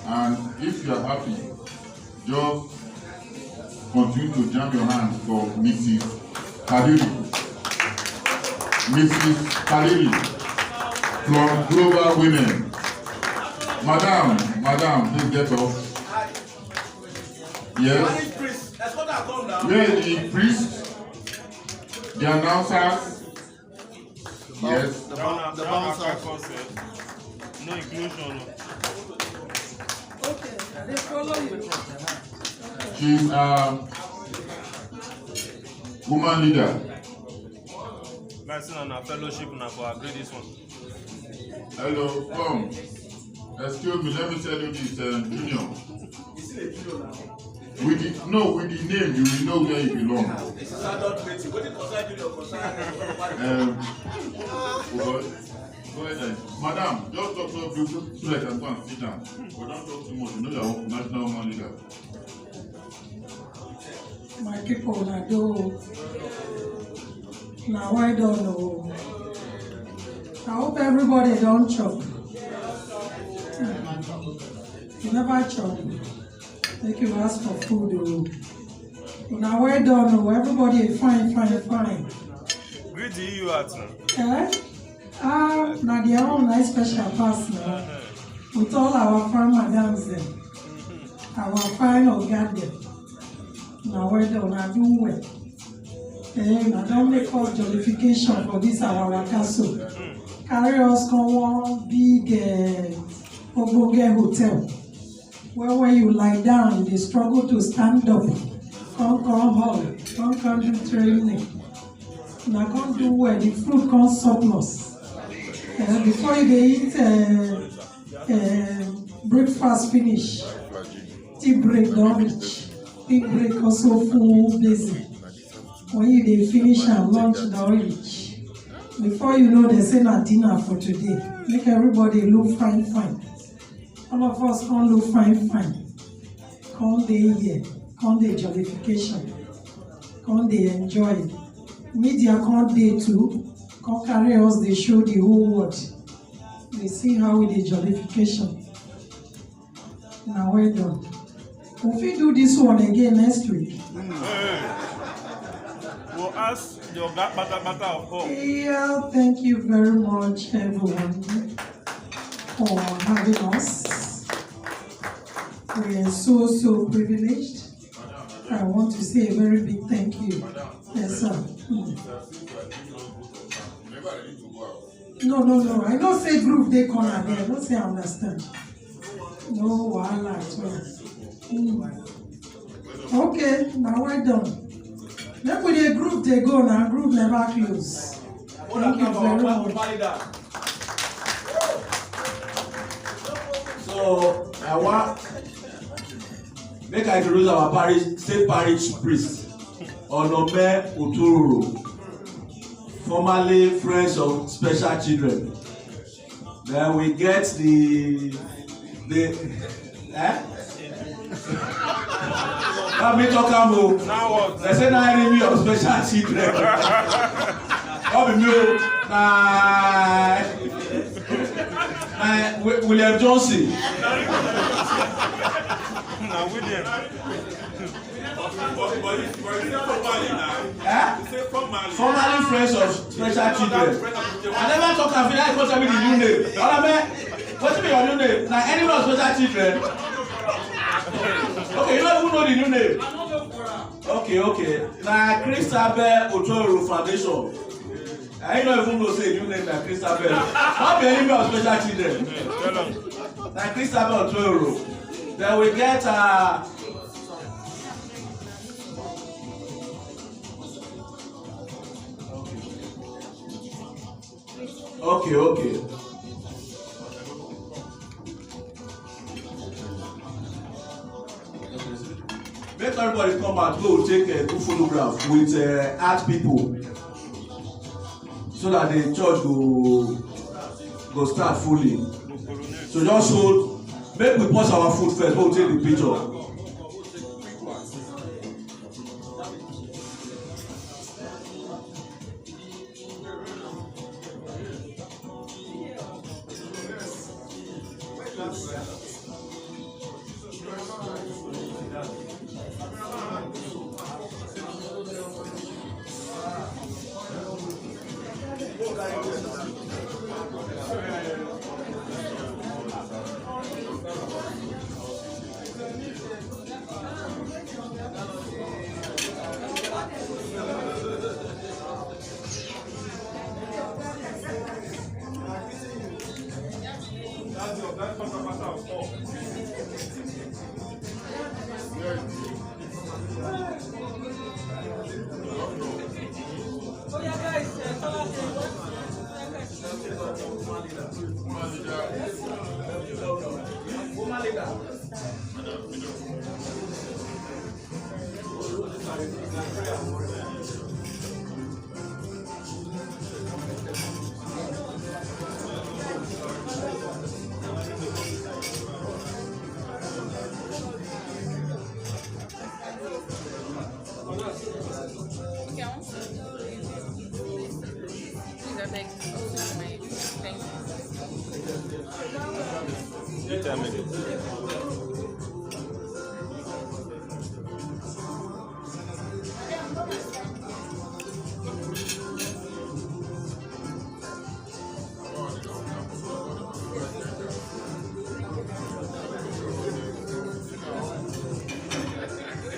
And if you are happy, just continue to jam your hands for Mrs. Hariri. Mrs. Hariri from Global Women. Madam, please get up. Yes. Where is the priest? The announcers? Yes. The bouncer. No inclusion. Okay, they follow you. She's a woman leader. Guys, on our fellowship now for agree this one. Hello, come. Excuse me, let me tell you this, Junior. Is it a junior now? With the name, you will know where you belong. This is adult meeting. What did concern junior Go ahead. Madam, just talk to you so that I can go and sit down. But don't talk too much. You know you are national woman leader. My people, I do. Now I don't know. I hope everybody don't chop. You never chop. Make you ask for food. Now well done, oh, everybody fine. Greet the EU at. Now their own nice special pass now. With all our fine madams them. Our fine organ them. Now well done, I do well. I don't make up jollification for this our castle. Carry us come one big Ogbonge hotel. Where when you lie down, they struggle to stand up. Come hall, come do training. Now come do well, the food come surplus. Before you eat breakfast finish, tea break don't reach. Tea break also full busy. When you dey finish and lunch don't reach. Before you know, they say na dinner for today. Make everybody look fine. All of us come look fine. Come dey here, come dey jollification, come dey enjoy. Media come dey too, come carry us, dey show the whole world. They see how we dey jollification. Now well done. We fit do this one again next week. We'll ask your matter of all. Yeah, thank you very much, everyone, for having us. We are so privileged. I want to say a very big thank you. Yes, sir. No. I don't say group they corner there. I don't say I understand. No, wahala at all. Okay, now we're done. Let me the group they go now. Group never close. Thank you very much. So I want make I introduce our parish state parish priest Onome Otororo, formerly Friends of Special Children. Then we get the Let me talk about now what? They say na enemy of special children. What be me? William Johnson. Now William. Formerly Friends of Special Children. I never talk and finish because I be the new name. What's your new name? Now enemy of special children. Okay, you don't even know the new name. Okay. Now Christabel Otororo Foundation. I don't even know say new name like Christabel. Not be enemy of special children. Now Christabel Otororo. Then we get Okay. Make everybody come out, go take a good photograph with art people so that the church go start fully. So just hold, make we pause our food first, we'll take the picture.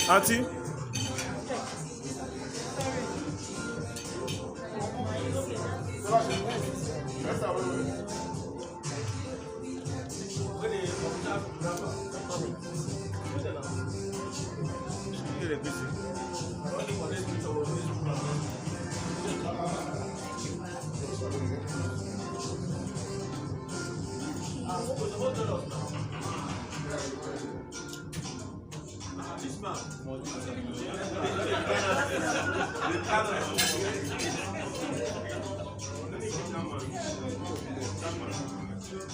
Auntie?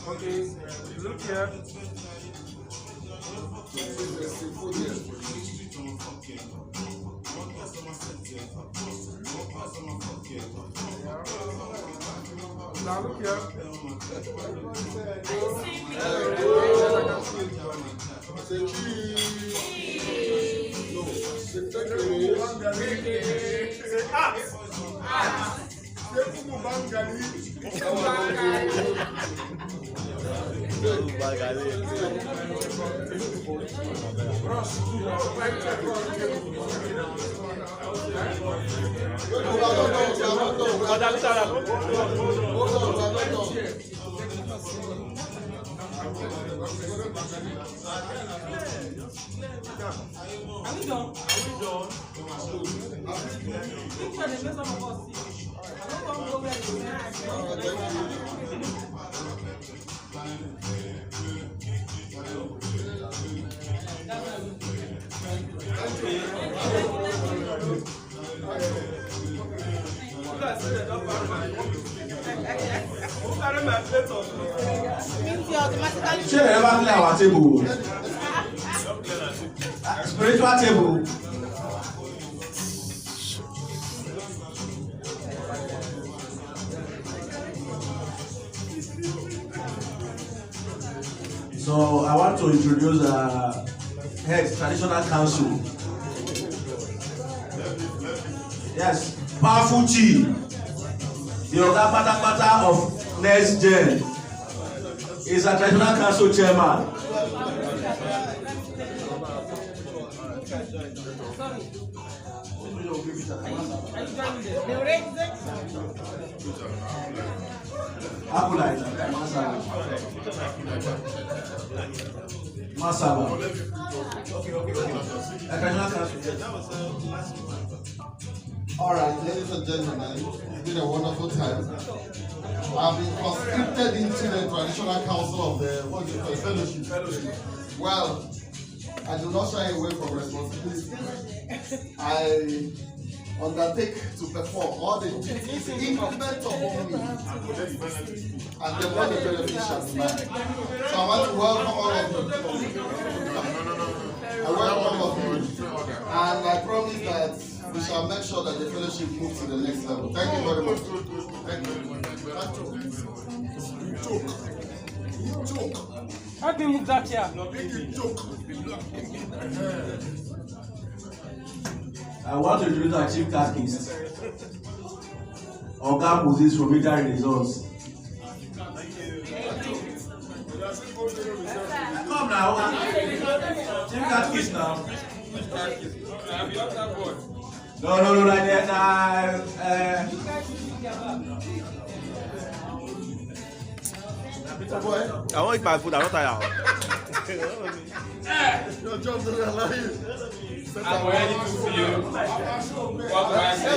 Okay, look here. Now look here. Are we done? Which one is some of us see? I don't want to go where Ṣé ẹ bá clear our table? Spiritual table. So I want to introduce head traditional council. Yes, powerful chief, the Oga Patapata of Next Gen, is a traditional council chairman. Apulite, Masaba. All right, ladies and gentlemen, it's been a wonderful time. I've been conscripted into the traditional council of the fellowship. Well, I do not shy away from responsibility. I undertake to perform all the duties incumbent upon me, and the one the beneficiaries. So I want to welcome all of you. I welcome all of you, and I promise that we shall make sure that the fellowship moves to the next level. Thank you very much. Thank you. Help me move that chair. I want to introduce our chief catechist, Oga Moses from Media Results. Come now, chief catechist now. No, I want to eat my food, I'm not tired. Your job doesn't allow you. I'm ready to see you. What do I say?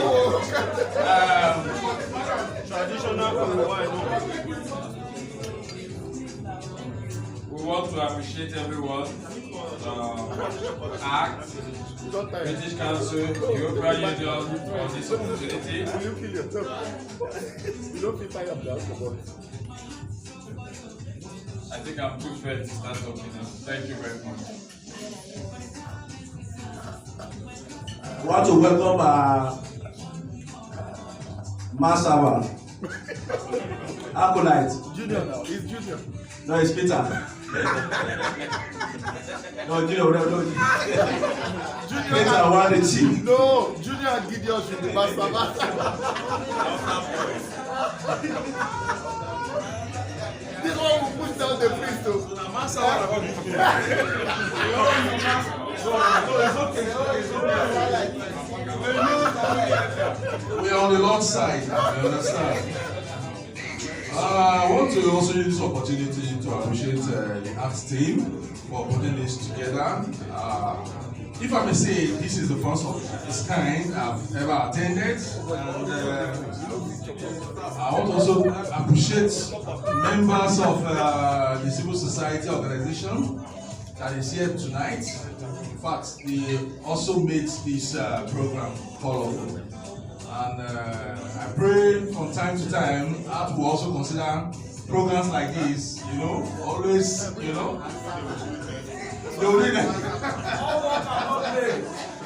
We want to appreciate everyone. ACT, British Council, European Union for this opportunity. Will you kill yourself? You don't feel tired of the alcohol. I think I'm too fair to start talking now. Thank you very much. I want to welcome Masaba, Acolyte. Junior now, he's Junior. No, it's Peter. No, Junior. Peter wanted the chief. No, Junior and Gideon should be Masaba. This one will push down the priest though. We are on the Lord's side, you understand? I want to also use this opportunity to appreciate the arts team for putting this together. If I may say, this is the first of its kind I've ever attended, and I want to also appreciate members of the civil society organization that is here tonight. In fact, they also made this program colorful. And I pray from time to time, art will also consider programs like this, you know, always, you know.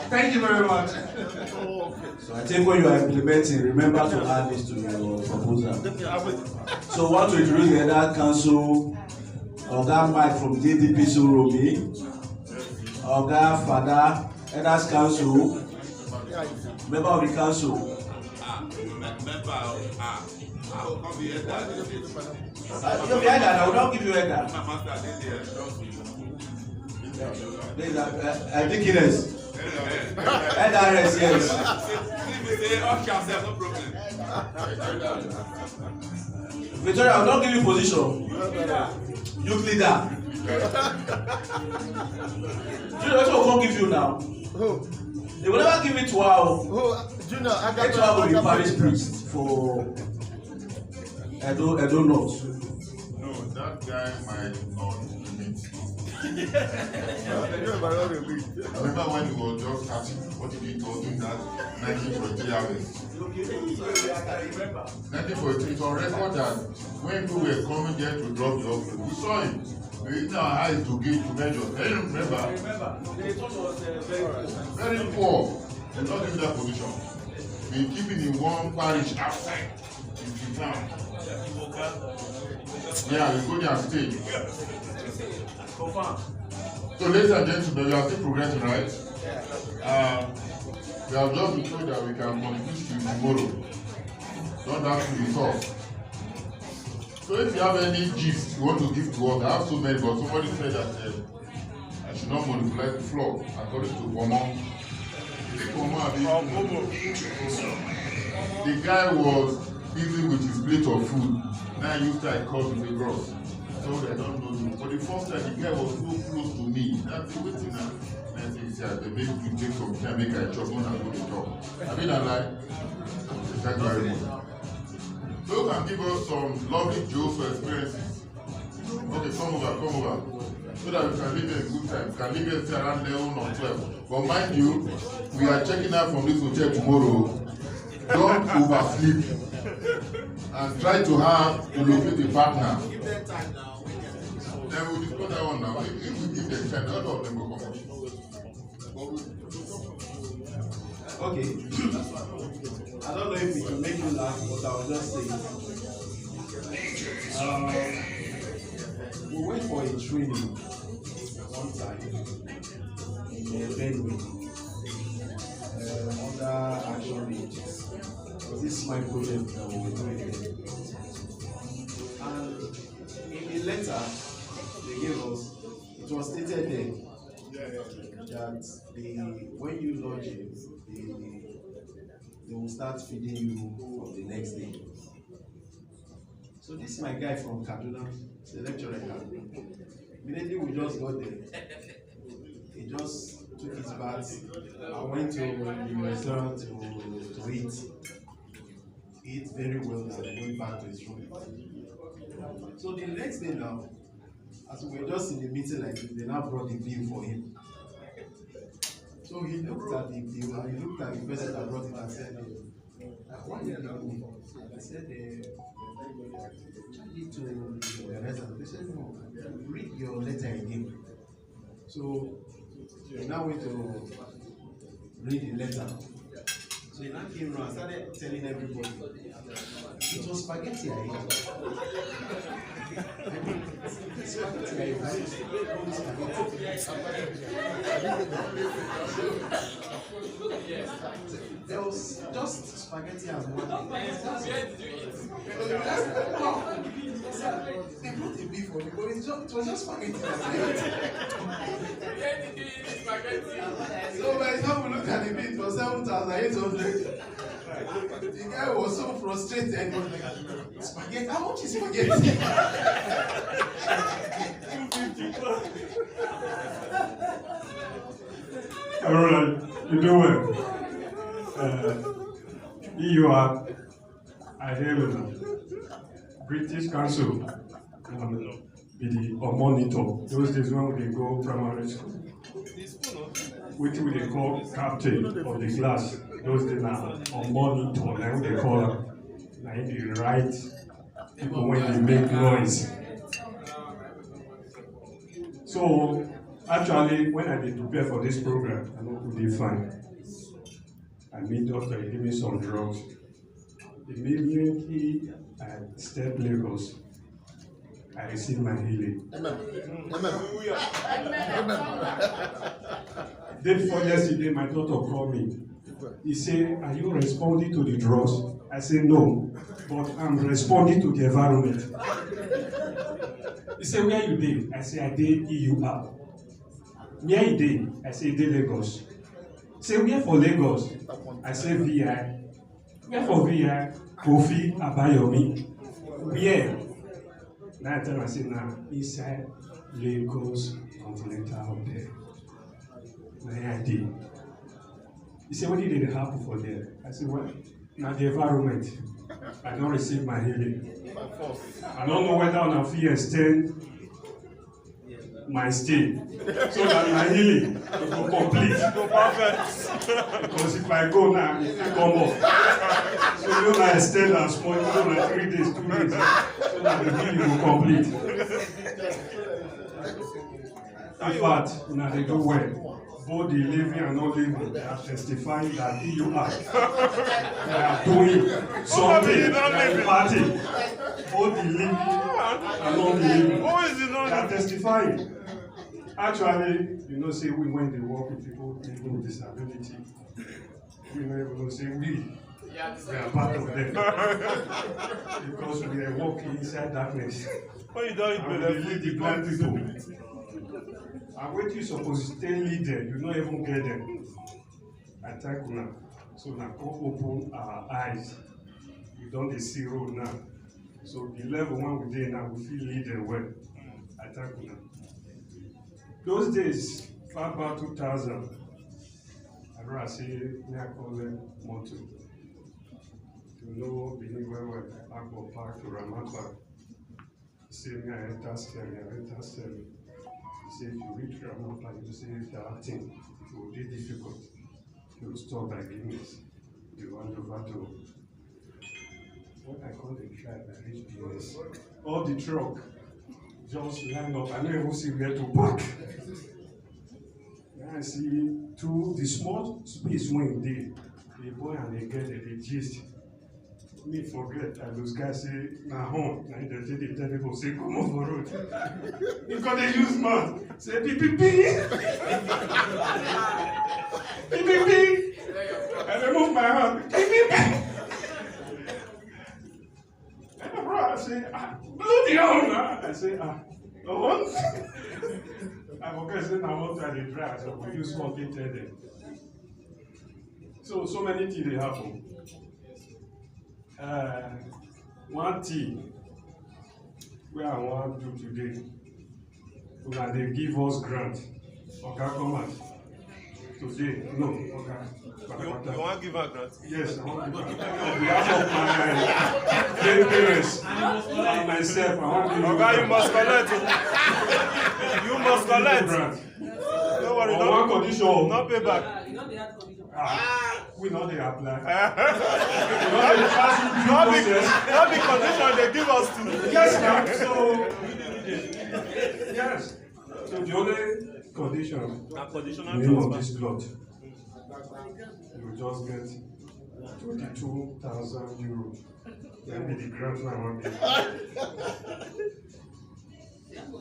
Thank you very much. So I think when you are implementing, remember to add this to your proposal. So I want to introduce the other council, Oga Mike from DDP Suromi, Oga Father, Elders Council, member of the council. You'll be elder, I will not give you elder. There's a Dickiness. LRS, yes. Victoria, I will not give you position. Youth leader. Do you know what I won't give you now? They will never give it to her. Junior, I got to have a parish priest for Edo North. No, that guy might not meet. Remember when he was just starting, what did he do in that 1943 hours? 1943, it's on record that when we were coming there to drop the offering, we saw him. We used our eyes to give to measure. Can you remember? The church was very poor. They not in that position. We keep it in one parish outside in the town. Yeah, we go there and stay. So, ladies and gentlemen, we are still progressing, right? We have just been told that we can contribute to tomorrow. Don't have to be tough. So, if you have any gifts you want to give to us, I have so many, but somebody said that I should not manipulate the floor according to Pomon. The guy was busy with his plate of food. Now he used to call with the gross. So they don't know me. For the first time, the guy was so close to me. That's the waiting now. And I said, they make me take some time, make I chop, when I go to talk. I mean, I like, thank you very much. So you can give us some lovely jokes or experiences. Okay, come over. So that we can live a good time. We can live here around 11 or 12. But mind you, we are checking out from this hotel tomorrow. Don't oversleep. And try to locate a partner. Give them time now. Then we'll discuss that one now. If we give them time, all of them will come. Okay. I don't know if it will make you laugh, but I will just say we went for a training one time in Benue under Action Aid. This is my project that we were doing there. And in the letter they gave us, it was stated there that when you lodge it, they will start feeding you for the next day. So this is my guy from Kaduna, the lecturer in Kaduna. Immediately we just got there, he just took his bath and went to the restaurant to eat very well and went back to his room. So the next day now, as we were just in the meeting like this, they now brought the bill for him. So he looked at the bill and he looked at the person that brought it and said, "What did you do?" I said, "Charge it to the restaurant." They said, "No, read your letter again." So he now went to read the letter. So he now came around and started telling everybody, "It was spaghetti I ate." There was just spaghetti and water. They brought a beef for me, but it was just spaghetti. So by the time we looked at the bill, it was 7,800. The guy was so frustrated. He was like, spaghetti? How much is spaghetti? Alright, you do well. EUR, I hear you. British Council be the monitor. Those days when we go primary school. Which we call captain of the class. Those days now on monitor, now they call them. Now they write people when they make noise. So actually, when I did prepare for this program, I know they fine. I meet doctor, he gave me some drugs. Immediately I stepped Lagos. I received my healing. Day before yesterday, my daughter called me. He said, "Are you responding to the drugs?" I said, "No, but I'm responding to the environment." He said, "Where you did?" I said, "I did EUR." "Where you did?" I said, "Did Lagos." He said, "Where for Lagos?" I said, VI. "Where for VI?" Kofi Abayomi. "Where?" Now I tell him, I said, "Now, inside Lagos Continental Hotel." Now I did. He said, "What did it happen for there?" I said, "Well, now the environment. I don't receive my healing. I don't know whether on a fee extend my stay so that my healing will complete." Because if I go now, it will come up. So you know, extend and spoil, you know, like 3 days, 2 days, so that the healing will complete. In fact, now they do well. Both the living and not living, they are testifying that EUR, they are doing something, they are imparting. Both the living and not living, they are testifying. Actually, you know, say we when they work with people with disability, we will say we are part of them. Because we are walking inside darkness. And we lead the blind people. And what you supposed to stay leader, you don't even get them. I thank you now. So now come open our eyes. We don't see road now. So the level one we did now, we feel leader well. I thank you now. Those days, far back 2000, I rather say, me I call them motto. You know, being where I go back to Ramapa. Say me I enter STEM. Say if you reach Ramapa, you say if you're acting, it will be difficult. You will stop by Guinness. You want over to what I call the tribe, I reach Guinness. All the truck just line up. I don't even see where to park. Then I see the small space when they the boy and the girl they gist. Me forget, and those guys say, "Nah, home." And they tell people, say, "Come on for road." Because they use mouth. Say, "PPP." PPP. And they move my hand. PPP. And the brother say, "Bloody hell." I say, "No one." I forget, say, "I want to the drive." So we use one thing, tell them. So many things they happen. One thing where I want to do today, when they give us grant, okay, come out. Today, no, okay. You want to give a grant? Yes, I want to give a grant. On behalf of my parents and myself, I want to give a grant. Okay, you must collect. You must collect. Don't worry, on one condition. Not pay back. We know they apply. Not the condition they give us to. Yes, ma'am. So, yes. So the only condition, name of this plot, you just get 22,000 euros. Then be the grant now one day.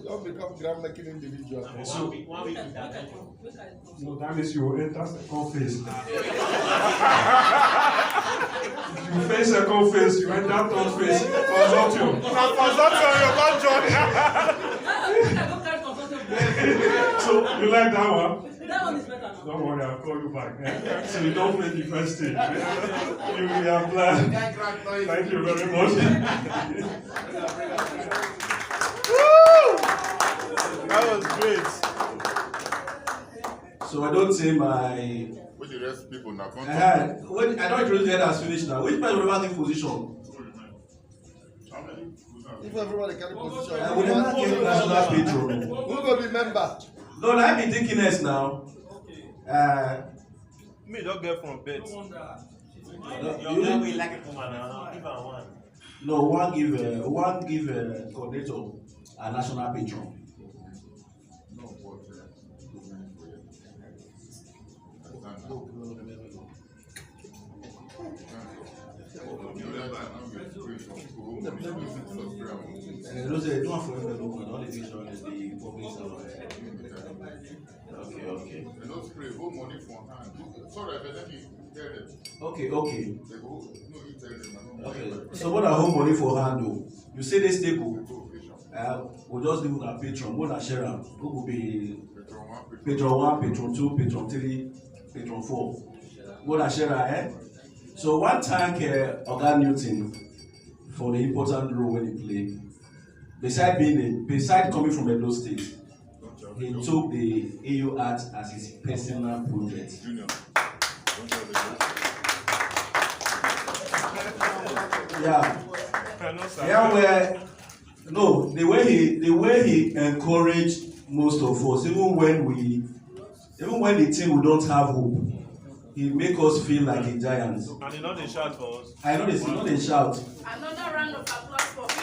Don't become ground-making individual. So, no, that means you will enter second phase. If you face second phase, you enter third phase. Consortium. Consortium, you can't join. you like that one? That one is better now. Don't worry, I'll call you back. So you don't make the first thing. You will apply. Thank you very much. That was great. So I don't say my. With the rest people now. When I don't introduce the head as finished now. Which person will never take position? If everybody can position, I will never get national patron. who will be member? No, I be thinking next now. Me don't get from bed. You no, one give coordinator a national patron. Those are not for everyone. All the vision is the public service. Okay. They don't spray, hold money for hand. Sorry, but let me tell them. Okay. They go, no, you tell them. Okay. So what are home money for hand though? You say they stable. We'll just give a patron, we'll not share them. Who will be patron 1, patron 2, patron 3, patron 4. We'll not share them, So one thank Oga Newton for the important role when he played. Beside coming from Edo State, he took the AU Art as his personal project. The way he encouraged most of us, even when the team we don't have hope, he make us feel like a giant. And he know they shout for us. I know they shout. Another round of applause for me.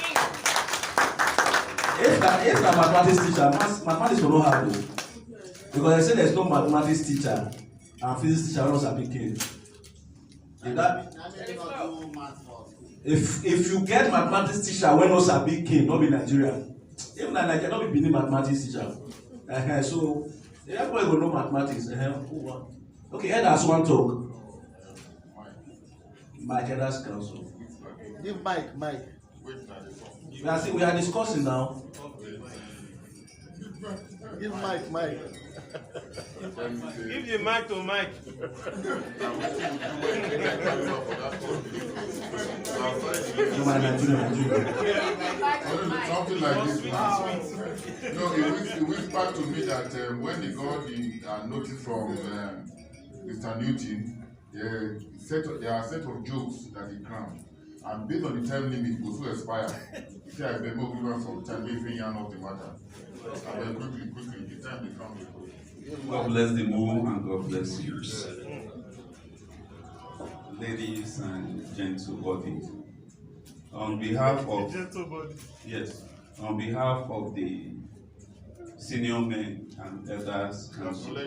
If na mathematics teacher, mathematics will not have though. Because I say there's no mathematics teacher and physics teacher not sabi king. If you get mathematics teacher wey no sabi king, no be Nigeria. Even na Nigeria, no be Benin mathematics teacher. So everybody go know mathematics. Okay, elders one talk. Mike, elders council. Give Mike. We are discussing now. Give Mike. Give the mic to Mike. Something like this. No, it whispered to me that when they got the notice from Mr. Newton, there are a set of jokes that he crammed. And based on the time limit, it was to expire. He said, I better give us some time, if you yarn off the matter. And then quickly, the time they come. God bless the moon and God bless you. Ladies and gentlemen, on behalf of the senior men and elders council.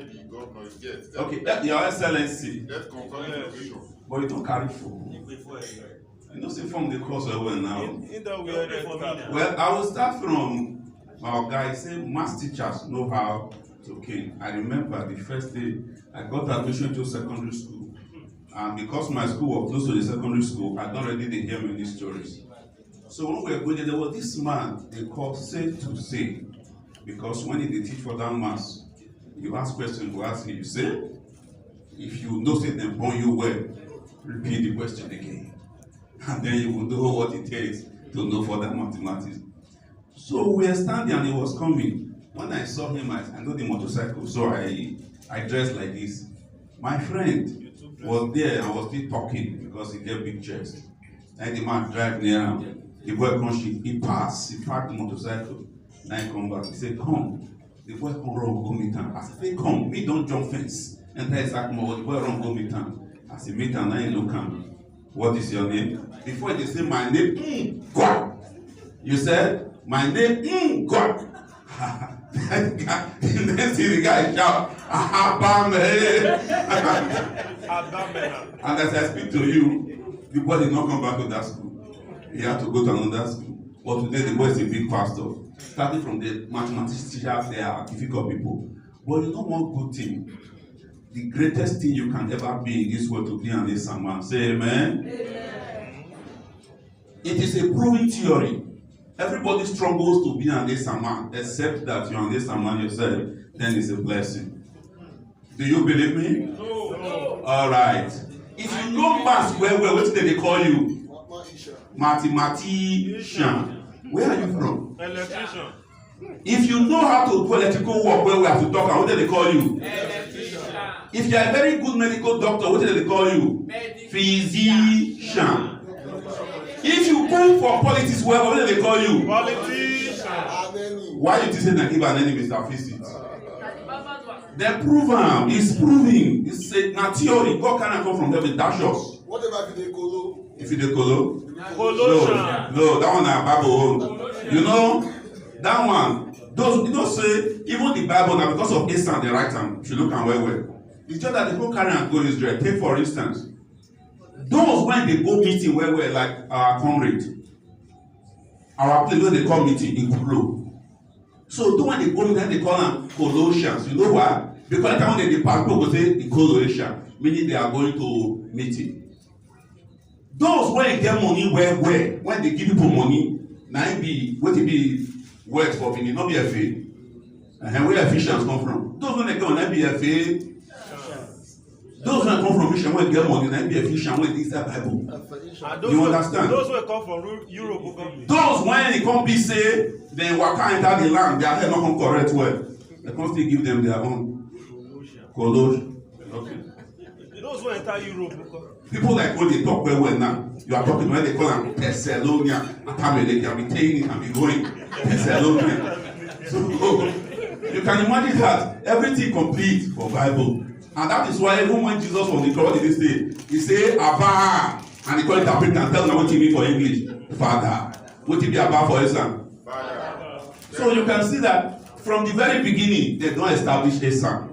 Okay, Your Excellency. But you don't carry phone. You don't say from the cross well now. Well, I will start from our guy. Say math teachers know how to king. I remember the first day I got admission to secondary school, and because my school was close to the secondary school, I don't really hear many stories. So when we were going there was this man they called say to say, because when they teach for that mass, you ask questions, you ask him, you say, if you know say them born you well, repeat the question again. And then you will know what it takes to know further mathematics. So we were standing and he was coming. When I saw him, I know the motorcycle, so I dressed like this. My friend was there and was still talking because he gave big chest. And the man drive near him. The boy come, he parked the motorcycle. Now he come back, he said, come. The boy come run, go meet him. I said, come, me don't jump fence. And that's like more, the boy run, go meet him. I said, meet him, now he look him. What is your name? Before they say my name, God. You said, my name, God. Then see the guy shout, and as I speak to you, the boy did not come back to that school. He had to go to another school. But today the boy is a big pastor. Starting from the mathematics teachers, they are difficult people. But you know one good thing. The greatest thing you can ever be in this world to be an man. Say amen. Amen. It is a proven theory Everybody struggles to be an Esa man, except that you're an Esa man yourself, then it's a blessing. Do you believe me? No. All right. If you know maths well, what did they call you? Mathematician. Where are you from? Electrician. If you know how to do electrical work well, we have to talk, what do they call you? If you are a very good medical doctor, what do they call you? Physician. If you go for politics well, what do they call you? Politician. Why you say that give an enemy Mr. Physics? They prove am. It's proving. It's a theory. God cannot come from heaven. Dash us. What about if they colo? If you dey kolo? Colossian. No, that one na Bible own. You know, that one, those, you know, say, even the Bible now, because of Esau, they write am, if you look am well. It's just that they go carry and go Israel. Take for instance, those when they go meeting well, like our comrade, our place where they call meeting in Kuro. So those when they go meeting, they call them Colossians. You know why? Because when they depart, people go say the Colossian, meaning they are going to meeting. Those when get money well, when they give people money, now it be what it be words for meaning, not be FA. And where Ephesians come from? Those when they go on FA. Those when come from mission when get money, now be Ephesians when this Bible. You understand? Those when come from Europe will come. Those when they come be say, then waka enter the land, their head not come correct well. They come still give them their own Colossian. Okay. Those who enter Europe will come. People like when they talk well now, you are talking when they call them Thessalonian, Atamele, can be taking it and be going Thessalonian. So you can imagine that everything complete for Bible. And that is why even when Jesus on the cross did this day, he say Abba, and he call it interpret and tell them what he mean for English. Father. What he be Abba for Esau? Father. So you can see that from the very beginning, they don't establish Esau.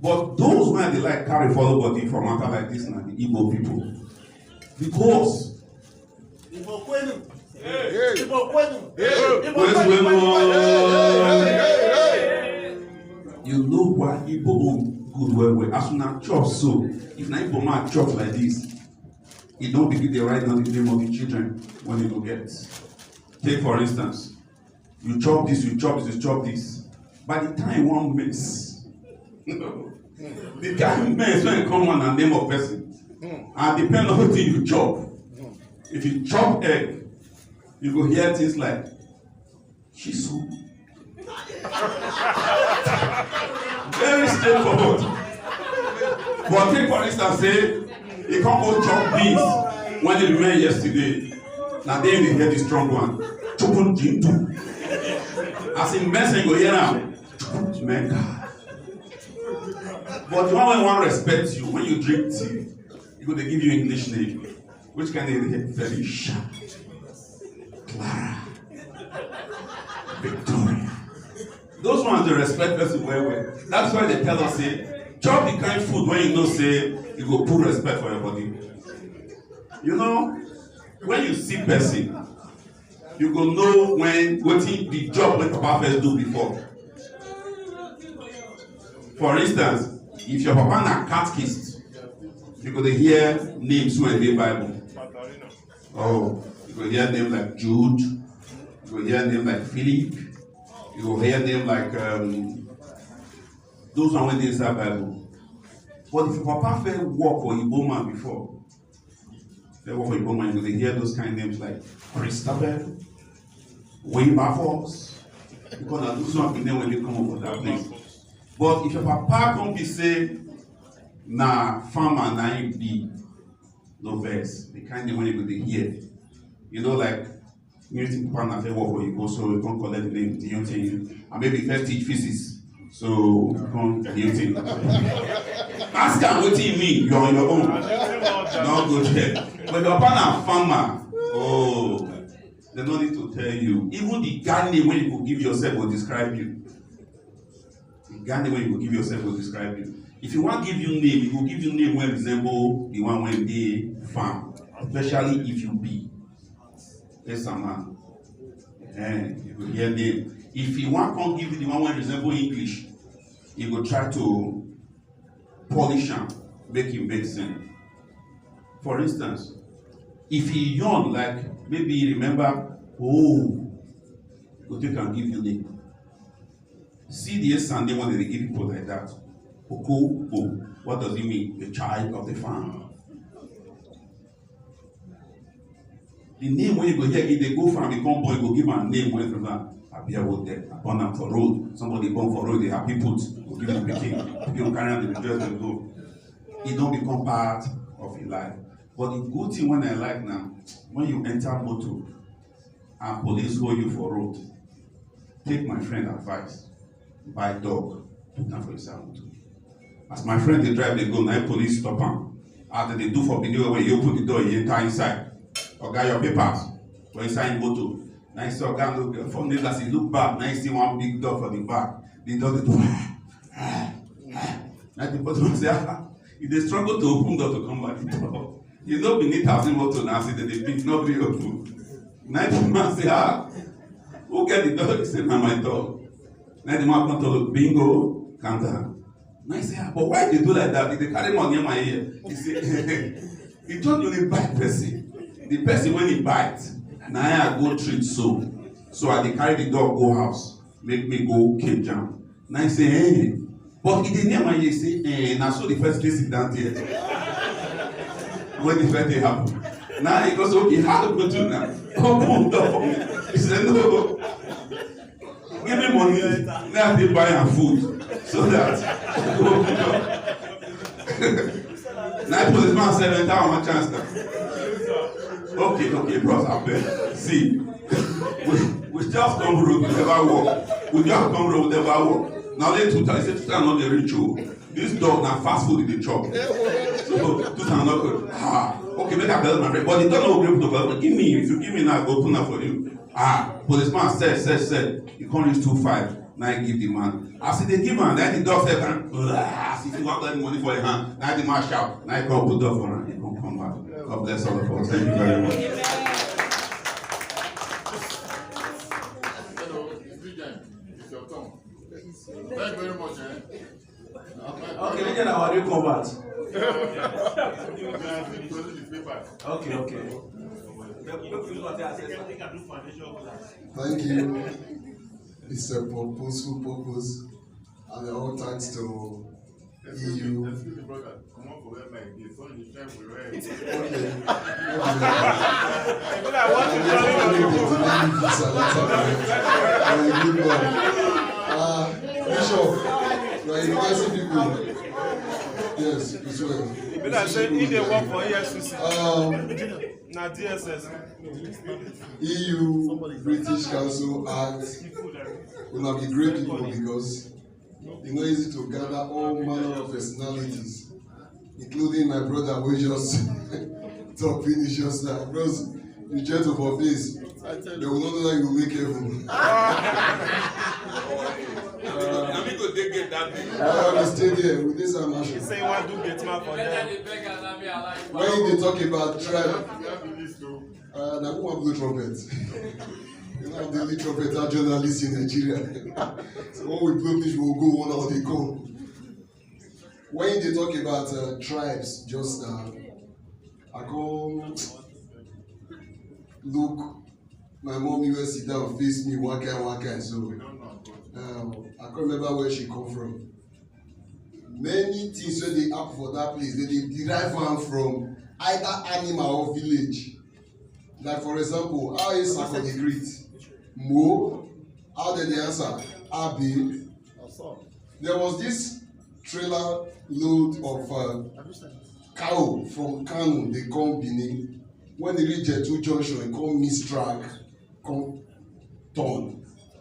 But those when they like carry follow body for matter like this now, the Igbo people. Because you know why Igbo own good well. As soon as chop so, if na Igbo man chop like this, he don't begin to write down the name of the children when he go get. Take for instance, you chop this, you chop this, you chop this. By the time one miss, the guy mess when come on and name of person, and depend on what you chop. If you chop egg, you go hear things like Shisu. Very straightforward. But take for instance, say you can't go chop beans when they remain yesterday. Now then you hear the strong one. Chopun jintu. As in messing go hear now. Menga. But the one when one respects you, when you drink tea, he go to give you English name. Which kind of very sharp. Clara. Victoria. Those ones they respect person well. That's why they tell us say, chop the kind food when you know say you go put respect for your body. You know, when you see person, you go know when waiting the job when Papa first do before. For instance, if your Papa na catechist, you go to hear names when they Bible. Oh, you go hear name like Jude, you go hear name like Philip, you go hear name like those one when they inside Bible. But if your Papa first work for Igbo man before, they work for Igbo man, you go to hear those kind of names like Christabel, Wilberforce, because those one be name when they come up with that place. But if your Papa come be say, na farmer na him be, no verse, the kind of when you go to hear. You know, like, you think Papa na fair work for Igbo, so you can't collect the name, you think, and maybe first teach physics. So, you think. Ask him what he mean, you're on your own. Not good there. But your Papa na farmer, oh, they don't need to tell you. Even the guy name when you will give yourself will describe you. The guy name when you will give yourself will describe you. If you want to give you name, it will give you name when resemble the one when they farm. Especially if you be a man. You will hear name. If you want to give you the one when resemble English, you will try to polish him, make him make sense. For instance, if he yawn like maybe remember, oh, go take and give you name. See the Sunday when they give people like that. Oko, what does it mean? The child of the farm. The name when you go here, if they go farm, they come born, you go give them a name when from that. Appear out there, born them for road. Somebody born for road, they happy put, go give them picking. People carry on the dress and go. It don't become part of your life. But the good thing when I like now, when you enter motor and police hold you for road, take my friend advice, buy dog, put them for yourself motor. As my friend they drive, they go, now police stop him. After they do for video where you open the door, you enter inside. Oga your papers, when you sign motor. Now you see Oga look, from the as he look back, now you see one big door for the back. The door they do, now the person say, if they struggle to open door to come back the door, you know beneath housing motor now see that they pick nobody open. Now the man say, who get the door? He say, na my door. Now the man come to look, bingo, calm down. Now he say, but why they do like that? If they carry money in my ear, he say, he don't only bite person. The person when he bites, now I go treat so I dey carry the dog go house, make me go cage jam. Now he say, hey, but he dey near my ear say, hey, now so the first day sit down there. When the first day happen, now he goes, okay, how to go to now? Open door for me. He said, no, give me money. Now they buy am food so that open door. Now policeman said, enter one chance now. Okay, bros, I bet. See, we just come road, we never walk. We just come road, we never walk. Now they two times, say two times not the ritual. This dog now fast food in the chop. So two times not good. Okay, make I tell my friend, but they don't know people to tell. Give me, if you give me now, I go open up for you. Policeman said, you can't reach 2.5. Now I give the man. I see they give man, then the dog said, if you want that money for your hand, now the man shout, now I come put door for him. He don't come back. God bless all of us. Thank you very much. Hello, it's your turn. Thank you very much. Okay, we get our audio convert. Okay. Thank you. It's a purposeful purpose, and all thanks to EU. Excuse me, brother. Come on for them like this. Only the time we read. Okay. Bishop, you are advising people. Yes, it's well. But I said he dey work for EFCC. Na DSS. EU British Council Act will be great people because it's not easy to gather all manner of personalities, including my brother who just talk finish just now. Because you try to for face, they will not know that you will make heaven. I will stay there with this ambition. He say he want to do get man for them. When they talk about tribe, na who wan blow trumpet? You know the lead trumpeter journalists in Nigeria. So when we blow this, we will go one or they come. When they talk about tribes, just I come look my mom US sit down face me one kind. So I can't remember where she come from. Many things wey dey happen for that place, they derive am from either animal or village. Like for example, how is Sako dey greet? Mo. How dem dey answer? Abi. There was this trailer load of cow from Kano dey come Benin. When they reach Jetu junction, e come miss track, come turn.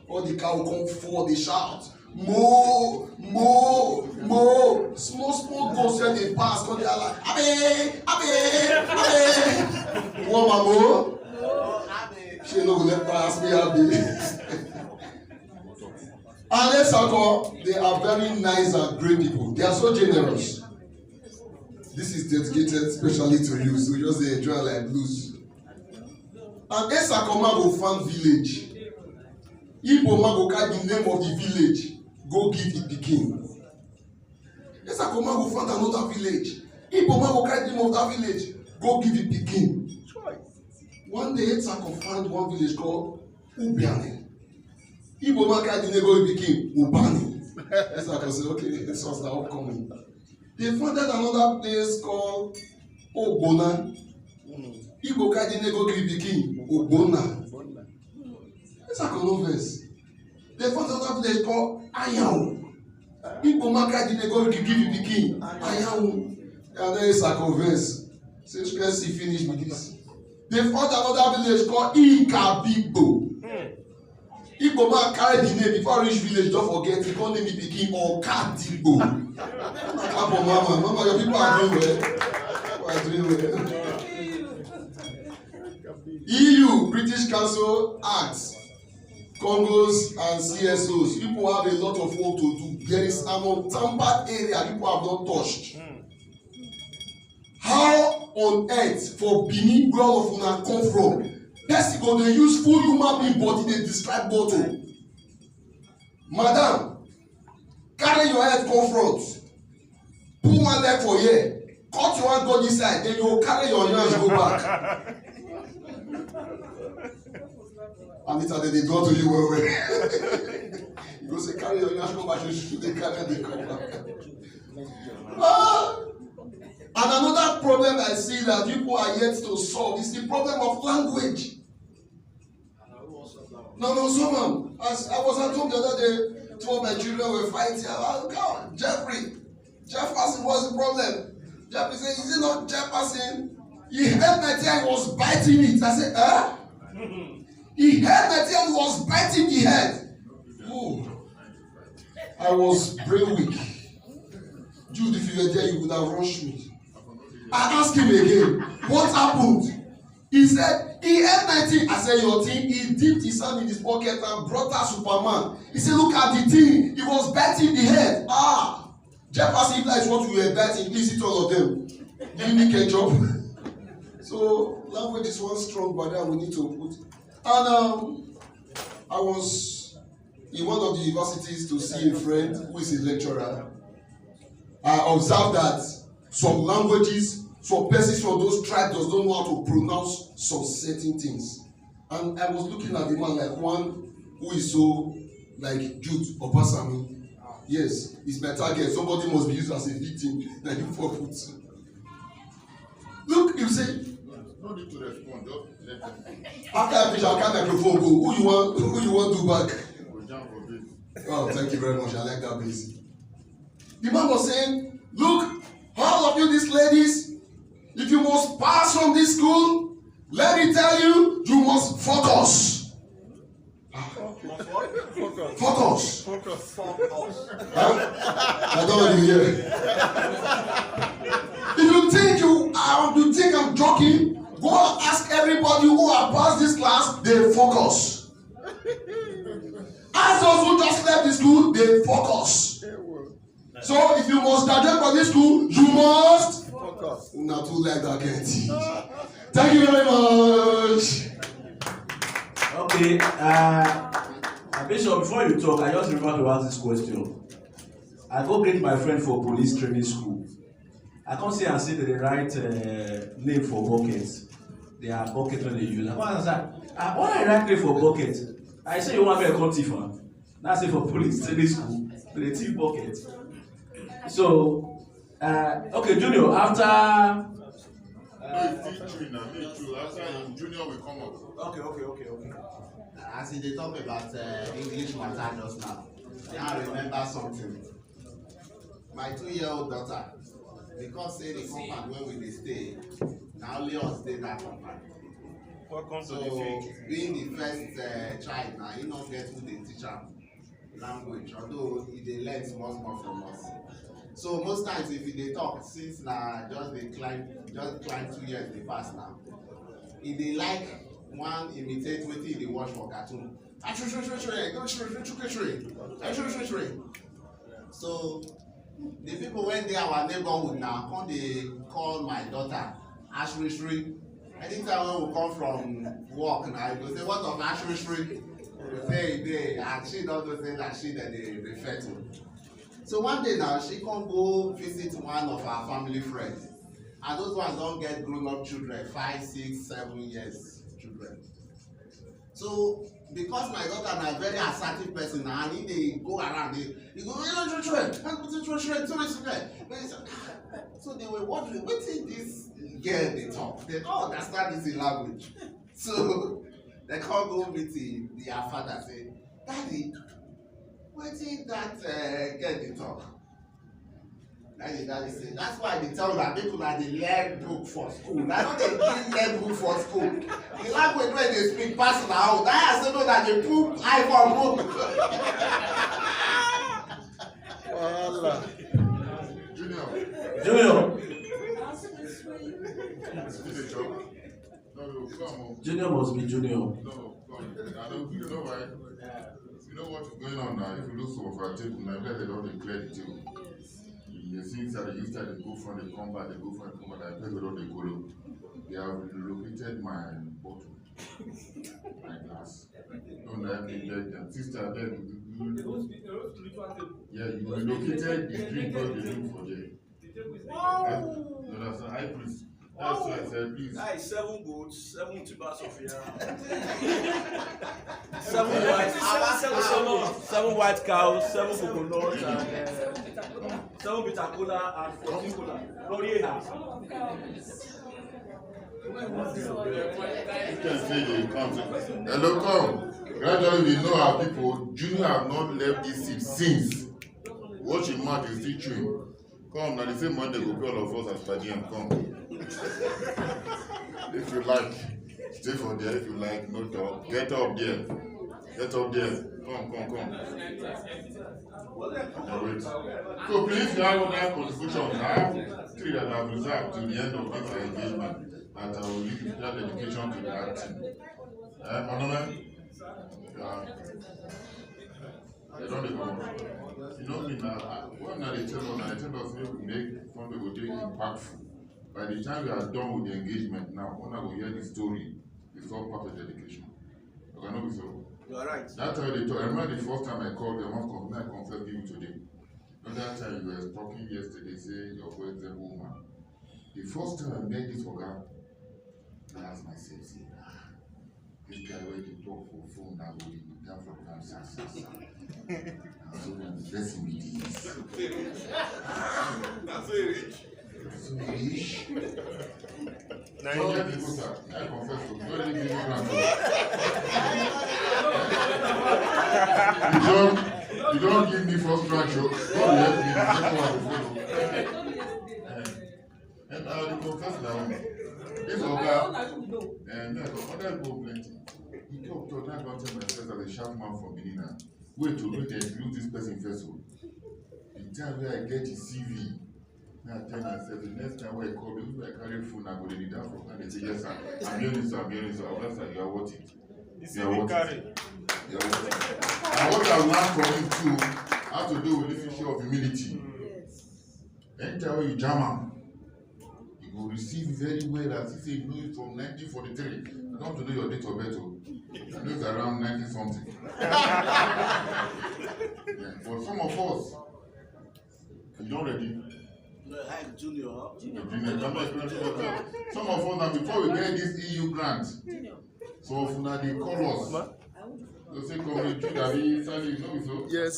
All the cow come fall, dey shout. Mo, Mo, Mo. Small goats when they pass, when they are like, Abe, Abe, Abe. Woman, Mo. She no go let pass me, Abe. And let's talk, they are very nice and great people. They are so generous. This is dedicated especially to you, so just dey enjoy like blues. And Esakoma go farm village. Igbo man go carry the name of the village, go give the pikin. Esakoma go find another village. Igbo man go carry the name of that village, go give the pikin. One day Esakoma found one village called Ubiane. Igbo man carry the neighbor pikin, Ubani. Isaka say, okay, this was the upcoming. They founded another place called Ogbona. Igbo carry the neighbor pikin, Ogbona. Isaka no verse. They founded another place called Ayahu. Igbo man carry the neighbor pikin, Ayahu. And then Isaka verse. Say, let's see, finish with this. They found another village called Ikabibo. Igbo man carry the name before I reach village, don't forget, he call name the pikin Okadibo. Mama, your people are doing well. You are doing well. EU, British Council Acts, Congos and CSOs. People have a lot of work to do. There is an untampered area people have not touched. How on earth for Benin where all of una come from? Person go dey use full human being body dey describe bottle. Madam, carry your head come front, put one leg for here, cut your hand go this side, then you go carry your hands go back. Anita, they dey go to you well well. You go say carry your hands go back, you should dey carry them come back. And another problem I see that people are yet to solve is the problem of language. No, someone. As I was at home the other day, two of my children were fighting. God, Jefferson was the problem. Jefferson said, is it not Jefferson? He held my tail and was biting it. I said, huh? He held my tail and was biting the head. Oh, I was brain weak. Jude, if you were there, you would have rushed me. I asked him again, what happened? He said, he had my thing. I said, your thing? He dipped his hand in his pocket and brought out Superman. He said, look at the thing. He was biting the head. Jefferson, if that is what we were biting, please eat all of them. Give me ketchup. So, language is one strong barrier we need to put. And I was in one of the universities to see a friend who is a lecturer. I observed that some languages, some persons from those tribes does not know how to pronounce some certain things. And I was looking at the man like one who is so like Jude Obasami. Yes, it's my target. Somebody must be used as a victim that you forfeit. Look, you say. No need to respond. Just let them. After I finish, I'll carry microphone go. Who you want to back? Oh, thank you very much. I like that place. The man was saying, look, all of you, these ladies, if you must pass from this school, let me tell you, you must focus. Focus. Huh? I don't want to hear. If you think I'm joking, go and ask everybody who have passed this class, they focus. Ask those who just left the school, they focus. So if you must graduate from this school, you must focus. Not too like that again. Thank you very much. Okay, Bishop, before you talk, I just remember to ask this question. I go greet my friend for police training school. I come see and see that they write name for buckets. They are bucket when they use. I was like, why I write name for bucket? I say you want to be a contifa. That's it for police training school. They teach bucket. So, okay, Junior, after. It's true now. After Junior will come up. Okay. As they talk about English matter just now, I remember something. My 2-year-old daughter, because say the compound where we stay, now only us stay that compound. So being the first child now, he not get who they teach am language, although he learn small from us. So most times if they talk, since now just climb 2 years they pass now. If they like one imitate wetin they watch for cartoon. So the people when they our neighborhood now come they call my daughter Ashwishri. Anytime when we come from work now, you go say what of Ashwishri? You say they and she don't say that she that they refer to. So one day now she come go visit one of our family friends. And those ones don't get grown up children, 5, 6, 7 years children. So because my daughter na very assertive person and he dey go around he go so they were wondering wetin this girl dey talk, they don't understand this in language, so they come go meet their father say, daddy, wetin that girl dey talk? Daddy say, that's why they tell una make una dey learn book for school. Na no dey learn book for school. The language wey dey speak pass una own. Na I say no that dey put eye for book. Wahala. Junior. Junior must be junior. No, come. You know why? You know what is going on now? If you look some of our table, now they don't declare the table. The things that they used to go from the come back, they go from the come back, I pay the they go. They have relocated my bottle, my glass. Don't let me let them. Sister, then yeah, you relocated the drink that they do for them. No, that's not high priest. That's why I said, please. That is 7 goats, 7 tubers of yam. 7 white cows, 7 coconuts, and 7 bitter cola and 14 cola. Laurier. You can say the concept. Hello, come. Gradually, we know our people. Junior have not left this seat since. Watch him mouth is still chewing. Come, now the same Monday go pay all of us as per diem. Come. If you like, stay for there. If you like, no talk. Get up there. Get up there. Come. Yeah, wait. So please, you have other contributions. I have 3 that I have reserved to the end of this engagement. And I will leave that dedication to the art team. Honorable? They don't come. You know me now. When they tell us we make something will take impactful. By the time we are done with the engagement now, when I will hear the story, it's all part of dedication. Okay, no, so. You are right. That's how they talk. I remember the first time I called them, I confessed you today. But that time you were talking yesterday, say your boy is a woman. The first time I met this guy, I asked myself, say, this guy where they talk for phone now will be down for cancer. So let's meet this. That's very rich. So rich. Now so let me go, sir. I confess to you. Don't give me you don't give me first track show. God help me. That's what I follow. And I will confess now. This Oga, and other go plenty. He talked to that about myself as a sharp man from Benin. Wait to make them include this person first. The time where I get his CV, now I tell myself the next time when I call me, if I carry phone, I go to the down for and they say, yes, sir, I'm hearing this, Oh, sir, you are worth it. You are worth it. You are worth it. And what I learned from him too, how to do with this issue of humility. Anytime when you jam him, you will receive very well as if you know it from 1943. I don't want to know your date of birth. I know it's around 90 something. Yeah. For some of us, you don't ready. I'm junior. Some of us now before we get this EU grant, some of them they call us. They say come to so. Yes.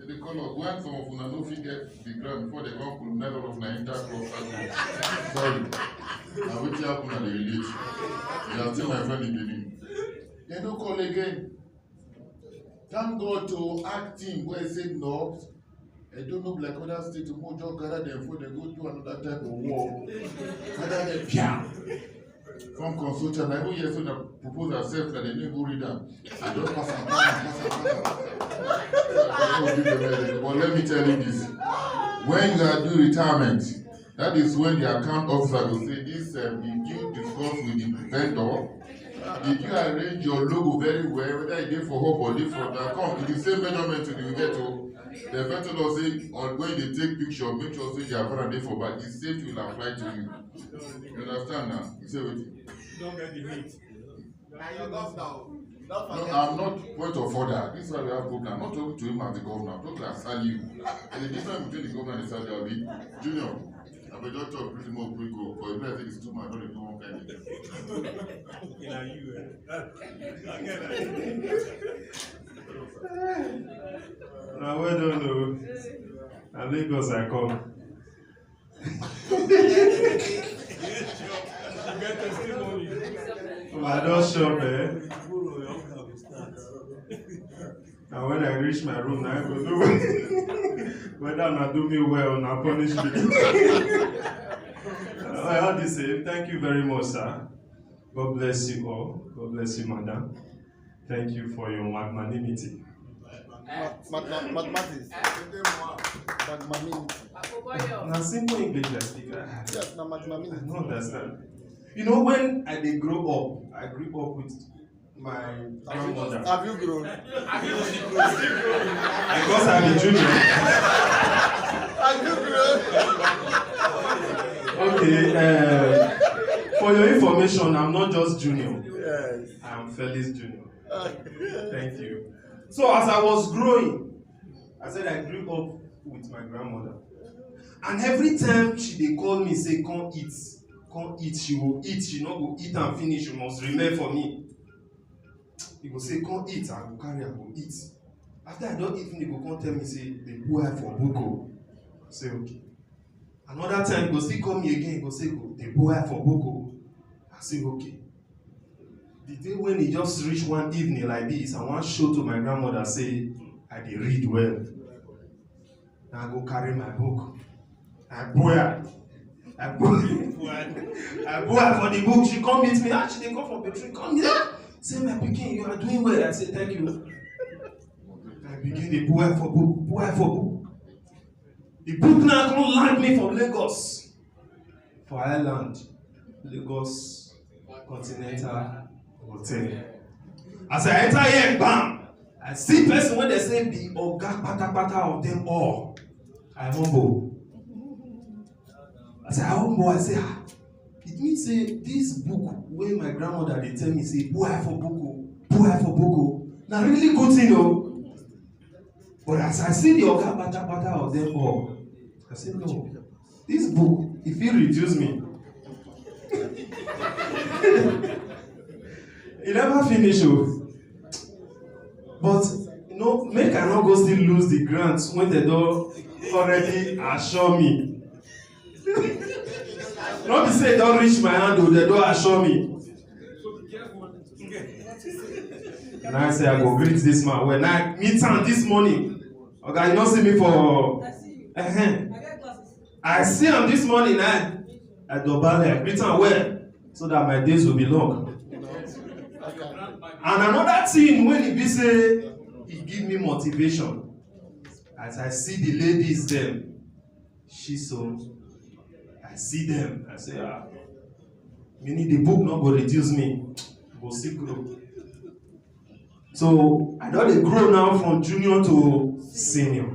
They call us when some of them no fit get the grant before they come to never of na intercross. Sorry. Now what happen na they relate. You are still my friend in Benin. They don't call again. Thank God to acting where say no. I don't know like other states to more just gather them before they go do another type of war. Gather them piam. From consultant, I even hear so that propose herself that they didn't go read them. I just pass and But let me tell you this. When you are doing retirement, that is when the account officer will say this, did you discuss with the vendor? Did you arrange your logo very well, whether it is for hope or it for the account? It's the same measurement you will get to. The vendor will say, on when they take picture, make sure say the account and for back. It's safe will apply to you. You understand now? You say what? Don't get the meat. No, I'm not point of order. This is why we have program. I'm not talking to him as the governor. I'm talking as you. And the difference between the governor and the Saudi Junior. I will just talk pretty more quick go, but if I think it's too much, I don't do one kind of thing. Now, well done, no. And Lagos, I come. I don't shop, eh? And when I reach my room, I go do whether I do me well or punish me. I had to say, thank you very much, sir. God bless you all. God bless you, madam. Thank you for your magnanimity. Mathematics. Magnanimity. Now, simple English, I speak. Yes, now magnanimity. I don't understand. You know, when I did grow up, I grew up with my grandmother. Have you grown? Because I'm a junior. Have you grown? Okay, for your information, I'm not just junior. Yes. I'm Felix Junior. Thank you. So as I was growing, I said I grew up with my grandmother. And every time they call me, say, come eat, she will eat, she not go eat and finish, you must remain for me. He will say, come eat, I will carry, I will eat. After I don't eat, he will come tell me, say, they boy for Boko. I say, okay. Another time, he will still call me again, he will say, they boy for Boko. I say, okay. The day when he just reached one evening like this, I want to show to my grandmother, say, I did read well. Now I go carry my book. I boy for the book. She come meet me. Actually, they come from the tree. Come here. Say, my pikin, you are doing well. I say, thank you. I begin the boy for book. The book now come land me from Lagos. For Ireland. Lagos Continental Hotel. As I enter here, bam! I see person when they say the Oga Pata of them all. I humble. I say, I humble. I say, it means say this book where my grandmother they tell me say boy for Boko. Now really good thing though. But as I see the Oga Pata of them all, I say no. This book, if it reduce me, it never finish. But you know, make I not go still lose the grants when they don't already assure me. Not be say don't reach my hand or they don't assure me. And I say I go greet this man. When I meet him this morning, okay, you don't see me for I see him this morning. I greet him well so that my days will be long. And another thing when he be say he give me motivation. As I see the ladies them, I see them. I say, meaning the book not go reduce me, go still grow. So I don't grow now from junior to senior.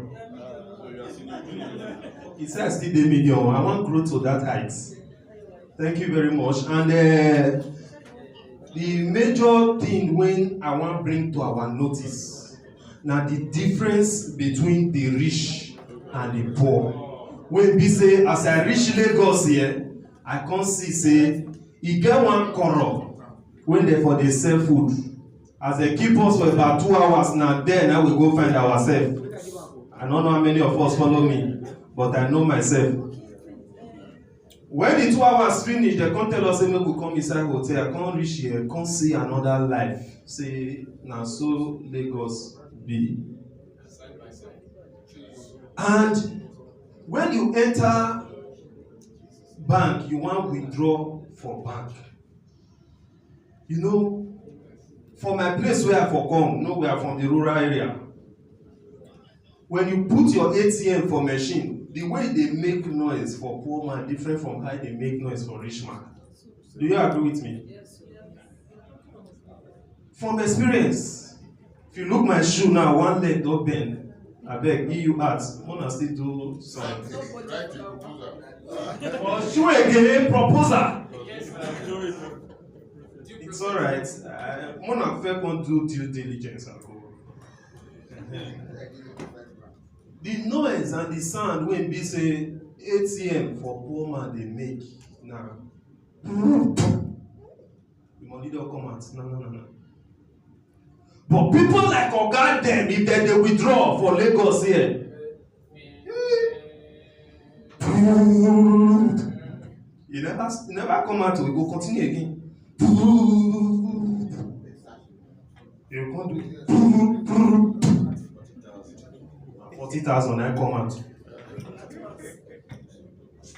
He says still the medium. I want to grow to that height. Thank you very much. And the major thing when I want to bring to our notice now the difference between the rich and the poor. When we say as I reach Lagos here, I can't see say he get one corrupt when they for they sell food. As they keep us for about 2 hours now, then I will go find ourselves. I don't know how many of us follow me, but I know myself. When the 2 hours finish, they can't tell us, we will come inside hotel. I can't reach here, can't see another life. Say, now so Lagos be. And when you enter bank, you want to withdraw for bank. You know, for my place where I for come, no, we are from the rural area. When you put your ATM for machine, the way they make noise for poor man different from how they make noise for rich man. Do you agree with me? Yes. From experience, if you look my shoe now, one leg don't bend. I beg, you ask, wanna still do some. Shoe again, proposer. It's alright. Mona fair can do due diligence. The noise and the sound when be say ATM for poor man they make now. The money don't come out. No. But people like Oga them, if they withdraw for Lagos here. You never come out, we go continue again. You can't do 40,000 and come out.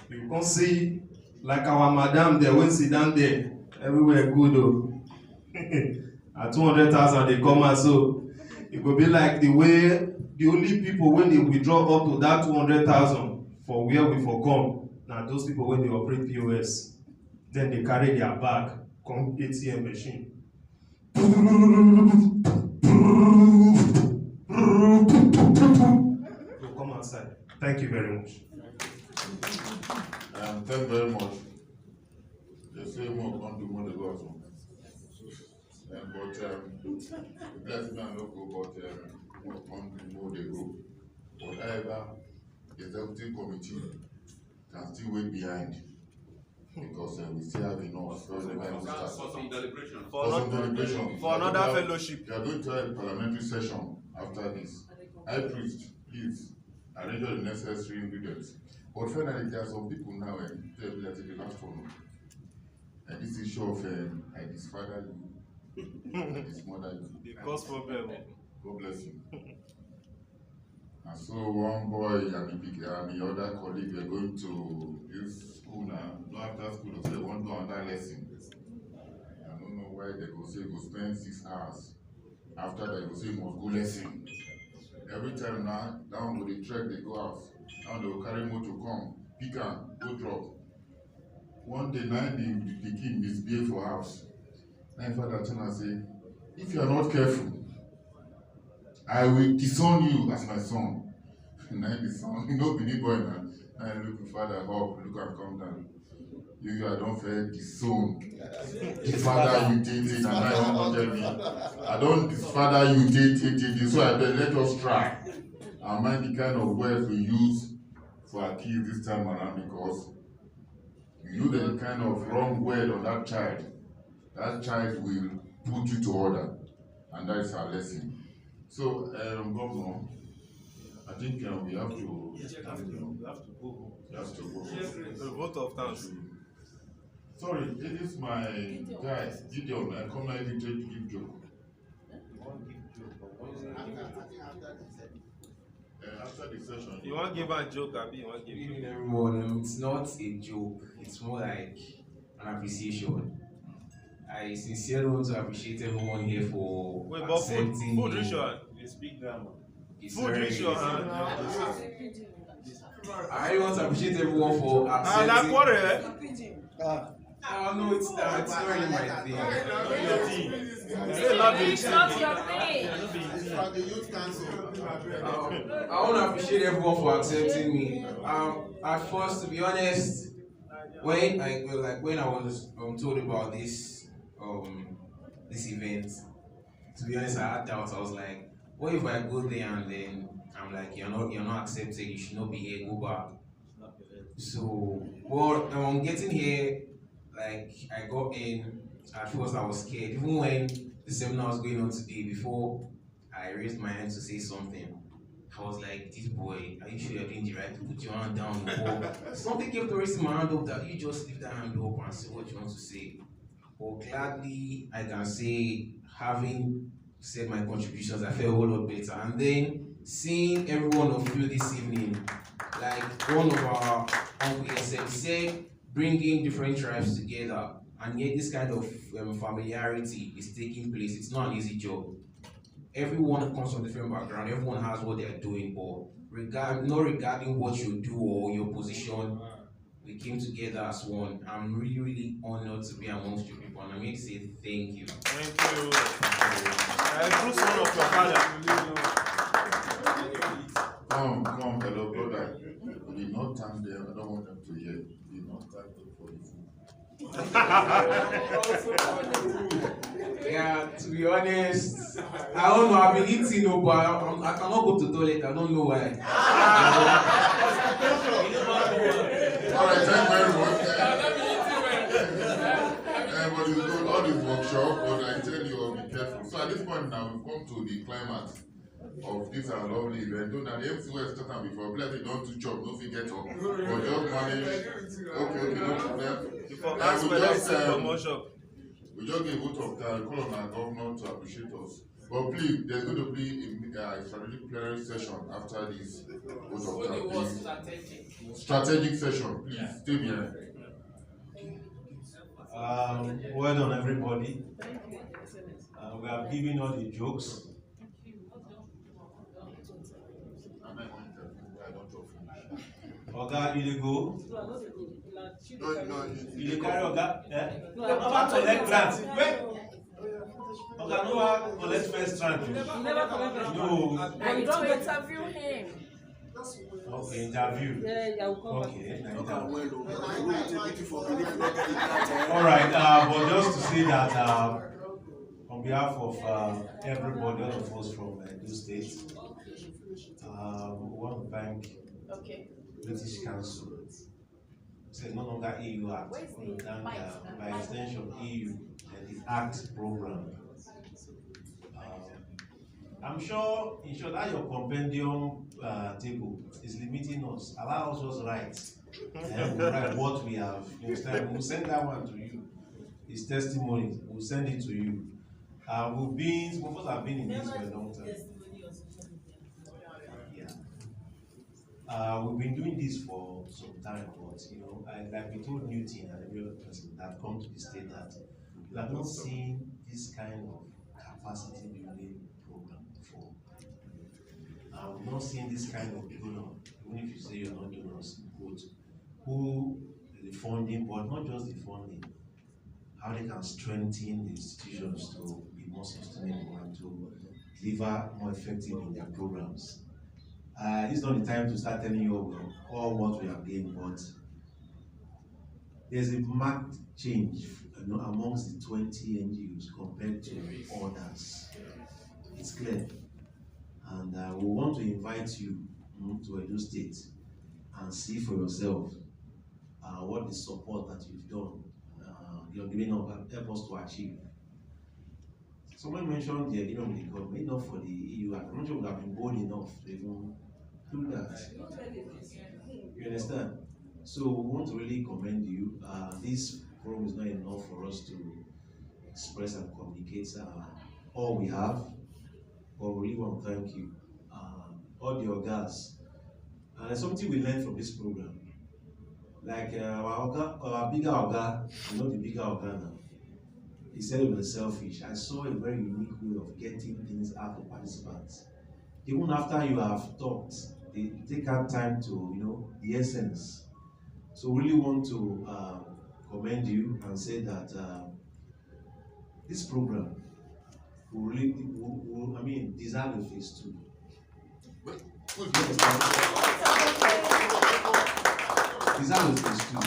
You can't see like our madam there when sit down there. Everywhere good though. At 200,000 they come out, so it could be like the way the only people when they withdraw up to that 200,000 for where we for come. Now those people when they operate POS, then they carry their bag, come ATM machine. We'll come outside. Thank you very much. Thank you very much. They say more can't do more than God. But bless me and no go, but more can't do more they go. However, the executive committee can still wait behind because we still have enough. For some deliberation. For another fellowship. You are going to have a parliamentary session after this. High priest, please arrange all the necessary ingredients. But finally, there are some people now and they will take the last one. And this issue of his father, his mother, it cause problem. God bless you. And so one boy and the other colleague were going to this school now, not after school, so they want to do another lesson. I don't know why they go say go spend 6 hours. After they go say must go lesson. Every time now, down with the trek they go out. Now they will carry motor come, pick and go drop. One day now the kid misbehave for house. Then father turn and say, if you are not careful, I will disown you as my son. Now the son, you know, the boy now. Now look father up, look and come down. You I don't feel disown. The father you did it, and I don't tell me. I don't father you did it, so I better let us try. And mind the kind of words we use for our kids this time around, because you know the kind of wrong word on that child will put you to order, and that is our lesson. So, Governor, I think we have to. Yes, we have to go. You have to go. The vote of thanks. Sorry, it is my guy, Gideon. I come here to give joke. After the session. You want to give a joke, Abi? You want to give Good everyone. It's not a joke. It's more like an appreciation. I sincerely want to appreciate everyone here for accepting food ritual. You speak grammar. Food ritual. I want to appreciate everyone for accepting. No, it's not really my thing. It's not your thing. I want to appreciate everyone for accepting me. At first, to be honest, when I was told about this event, to be honest, I had doubts. I was like, what if I go there and then I'm like, you're not accepted, you should not be here, go back. So, well, getting here, like I got in. At first, I was scared. Even when the seminar was going on today, before I raised my hand to say something, I was like, this boy, are you sure you're doing the right to put your hand down? Or something kept raising my hand up that you just lift that hand up and say what you want to say. But gladly, I can say, having said my contributions, I felt a whole lot better. And then seeing every one of you this evening, like one of our uncles said, bringing different tribes together, and yet this kind of familiarity is taking place. It's not an easy job. Everyone comes from different background. Everyone has what they're doing, but not regarding what you do or your position, we came together as one. I'm really, really honored to be amongst you people, and I'm here to say thank you. Thank you. Bruce, one of your father. Come, hello, brother. We did not thank them. I don't want them to hear. We did not thank them for the food. Yeah, to be honest, I don't know, I've been eating, but I cannot go to the toilet, I don't know why. Alright, thank you very much. But you do all this workshop, but I tell you all be careful. So at this point now, we've come to the climax of this our lovely event. Don't that the MC was started before, but you don't do job, don't forget up. But just manage. Okay, no problem. We just give a vote of time, call on our governor to appreciate us. But please, there's going to be a strategic plenary session after this vote of time. Strategic session, please, stay behind. Well done, everybody. We have given all the jokes. Oga, you dey go? No, you dey carry Oga? Never collect grant. Wait. Oga, never collect first grant. No. And you don't interview him. Okay, interview. Yeah, will come okay, back. All right, but just to say that on behalf of everybody, all of us from those states, we want to thank British Council. It's no longer EU Act. We want to thank, by extension, EU and the ACT program. I'm sure, in short, that your compendium table is limiting us, allows us rights. And we'll write what we have. We'll send that one to you. It's testimony. We'll send it to you. Some of us have been in this for a long time. Yeah. We've been doing this for some time, but like we told Newton and every other person that come to the state that we have not seen this kind of capacity building program before. We've not seen this kind of donor, even if you say you're not donors, who the funding, but not just the funding, how they can strengthen the institutions to be more sustainable and to deliver more effectively in their programs. It's not the time to start telling you all what we have gained, but there's a marked change amongst the 20 NGOs compared to others. It's clear. And we want to invite you to Edo State and see for yourself what the support that you've done, you're giving up, help us to achieve. Someone mentioned the agreement with the government, not for the EU. I'm not sure we have been bold enough to even do that. You understand? So we want to really commend you. This forum is not enough for us to express and communicate all we have, but we really want to thank you. All the orgas. And something we learned from this program. Like our bigger orga, the bigger orga now. He said it was selfish. I saw a very unique way of getting things out of participants. Even after you have talked, they take out time to, the essence. So we really want to commend you and say that this program will really, deserve a phase 2. Deserve a phase 2.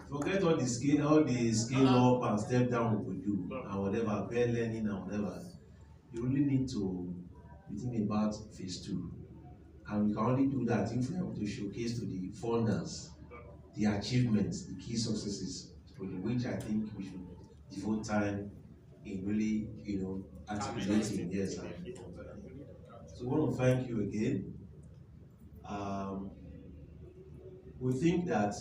Forget all the scale up and step down we could do and whatever, bare learning and whatever. You really need to be thinking about phase 2. And we can only do that if we have to showcase to the funders the achievements, the key successes, for which I think we should devote time in really, articulating. Yes. So we want to thank you again. We think that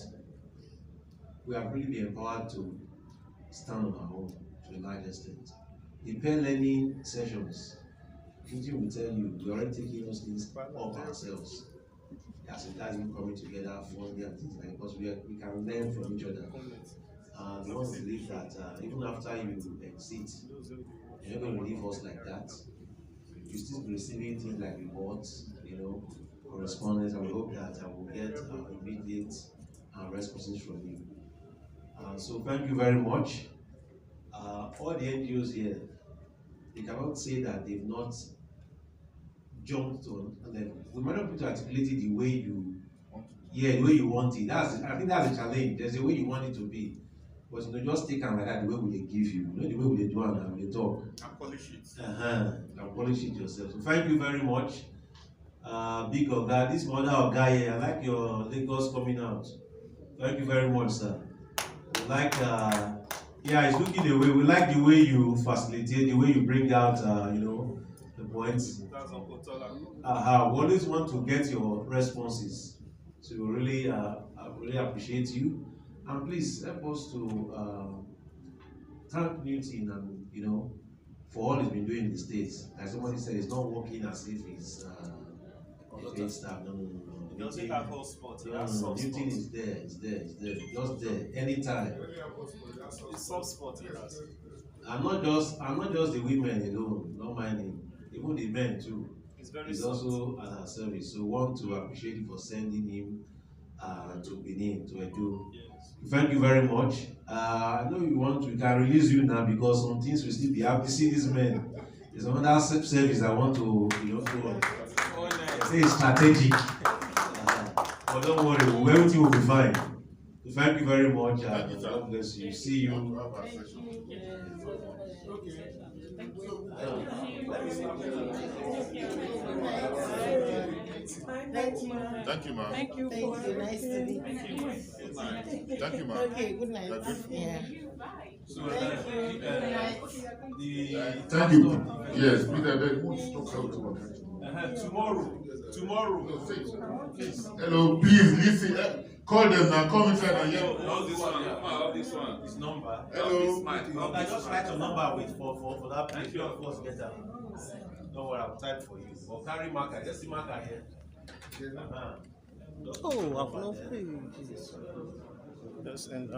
we have really been empowered to stand on our own to a large extent. The peer learning sessions, which will tell you, we're already taking those things up ourselves. As it has been coming together, funding and things like that, because we can learn from each other. We want to believe that even after you exit, you're not going to leave us like that. You still be receiving things like rewards, correspondence, and we hope that I will get immediate responses from you. So thank you very much. All the NGOs here, they cannot say that they've not jumped on a level. We might not be able to articulate it the way you want it. I think that's a challenge. There's a way you want it to be. But you know, just take them like that, the way we dey give you, the way we dey do am and we dey talk. And polish it. And polish it yourself. So thank you very much. Big Oga, this mother Oga here, I like your Lagos coming out. Thank you very much, sir. We like, yeah, it's looking the way, we like the way you facilitate, the way you bring out, the points. We always want to get your responses. So we really, really appreciate you. And please help us to thank Newton and, for all he's been doing in the States. Like somebody said, it's not working as if it's paid staff. No. Newton is there, it's there, just there, anytime. It's soft spot, yes. I'm not just the women alone, not minding, even the men too. He's also at our service. So we want to appreciate you for sending him to Benin, to Edo. Yes. Thank you very much. I know we can release you now because some things will still be happening. See these men. There's another service I want to, say it's strategic. But don't worry, everything will be fine. Thank you very much. God bless you. See you. Thank you, ma'am. Thank you for nice to meet you. Thank you, ma'am. Okay, good night. Yeah. So, thank you. Yes, Peter, Tomorrow. Hello, please listen. Call them now. Come inside and hear. This one. His number. Hello. I just write your number with for that place. You of course get that. Don't worry, I'll type for you. Or carry marker. Just see marker here. Oh, I've not paid. Yes, and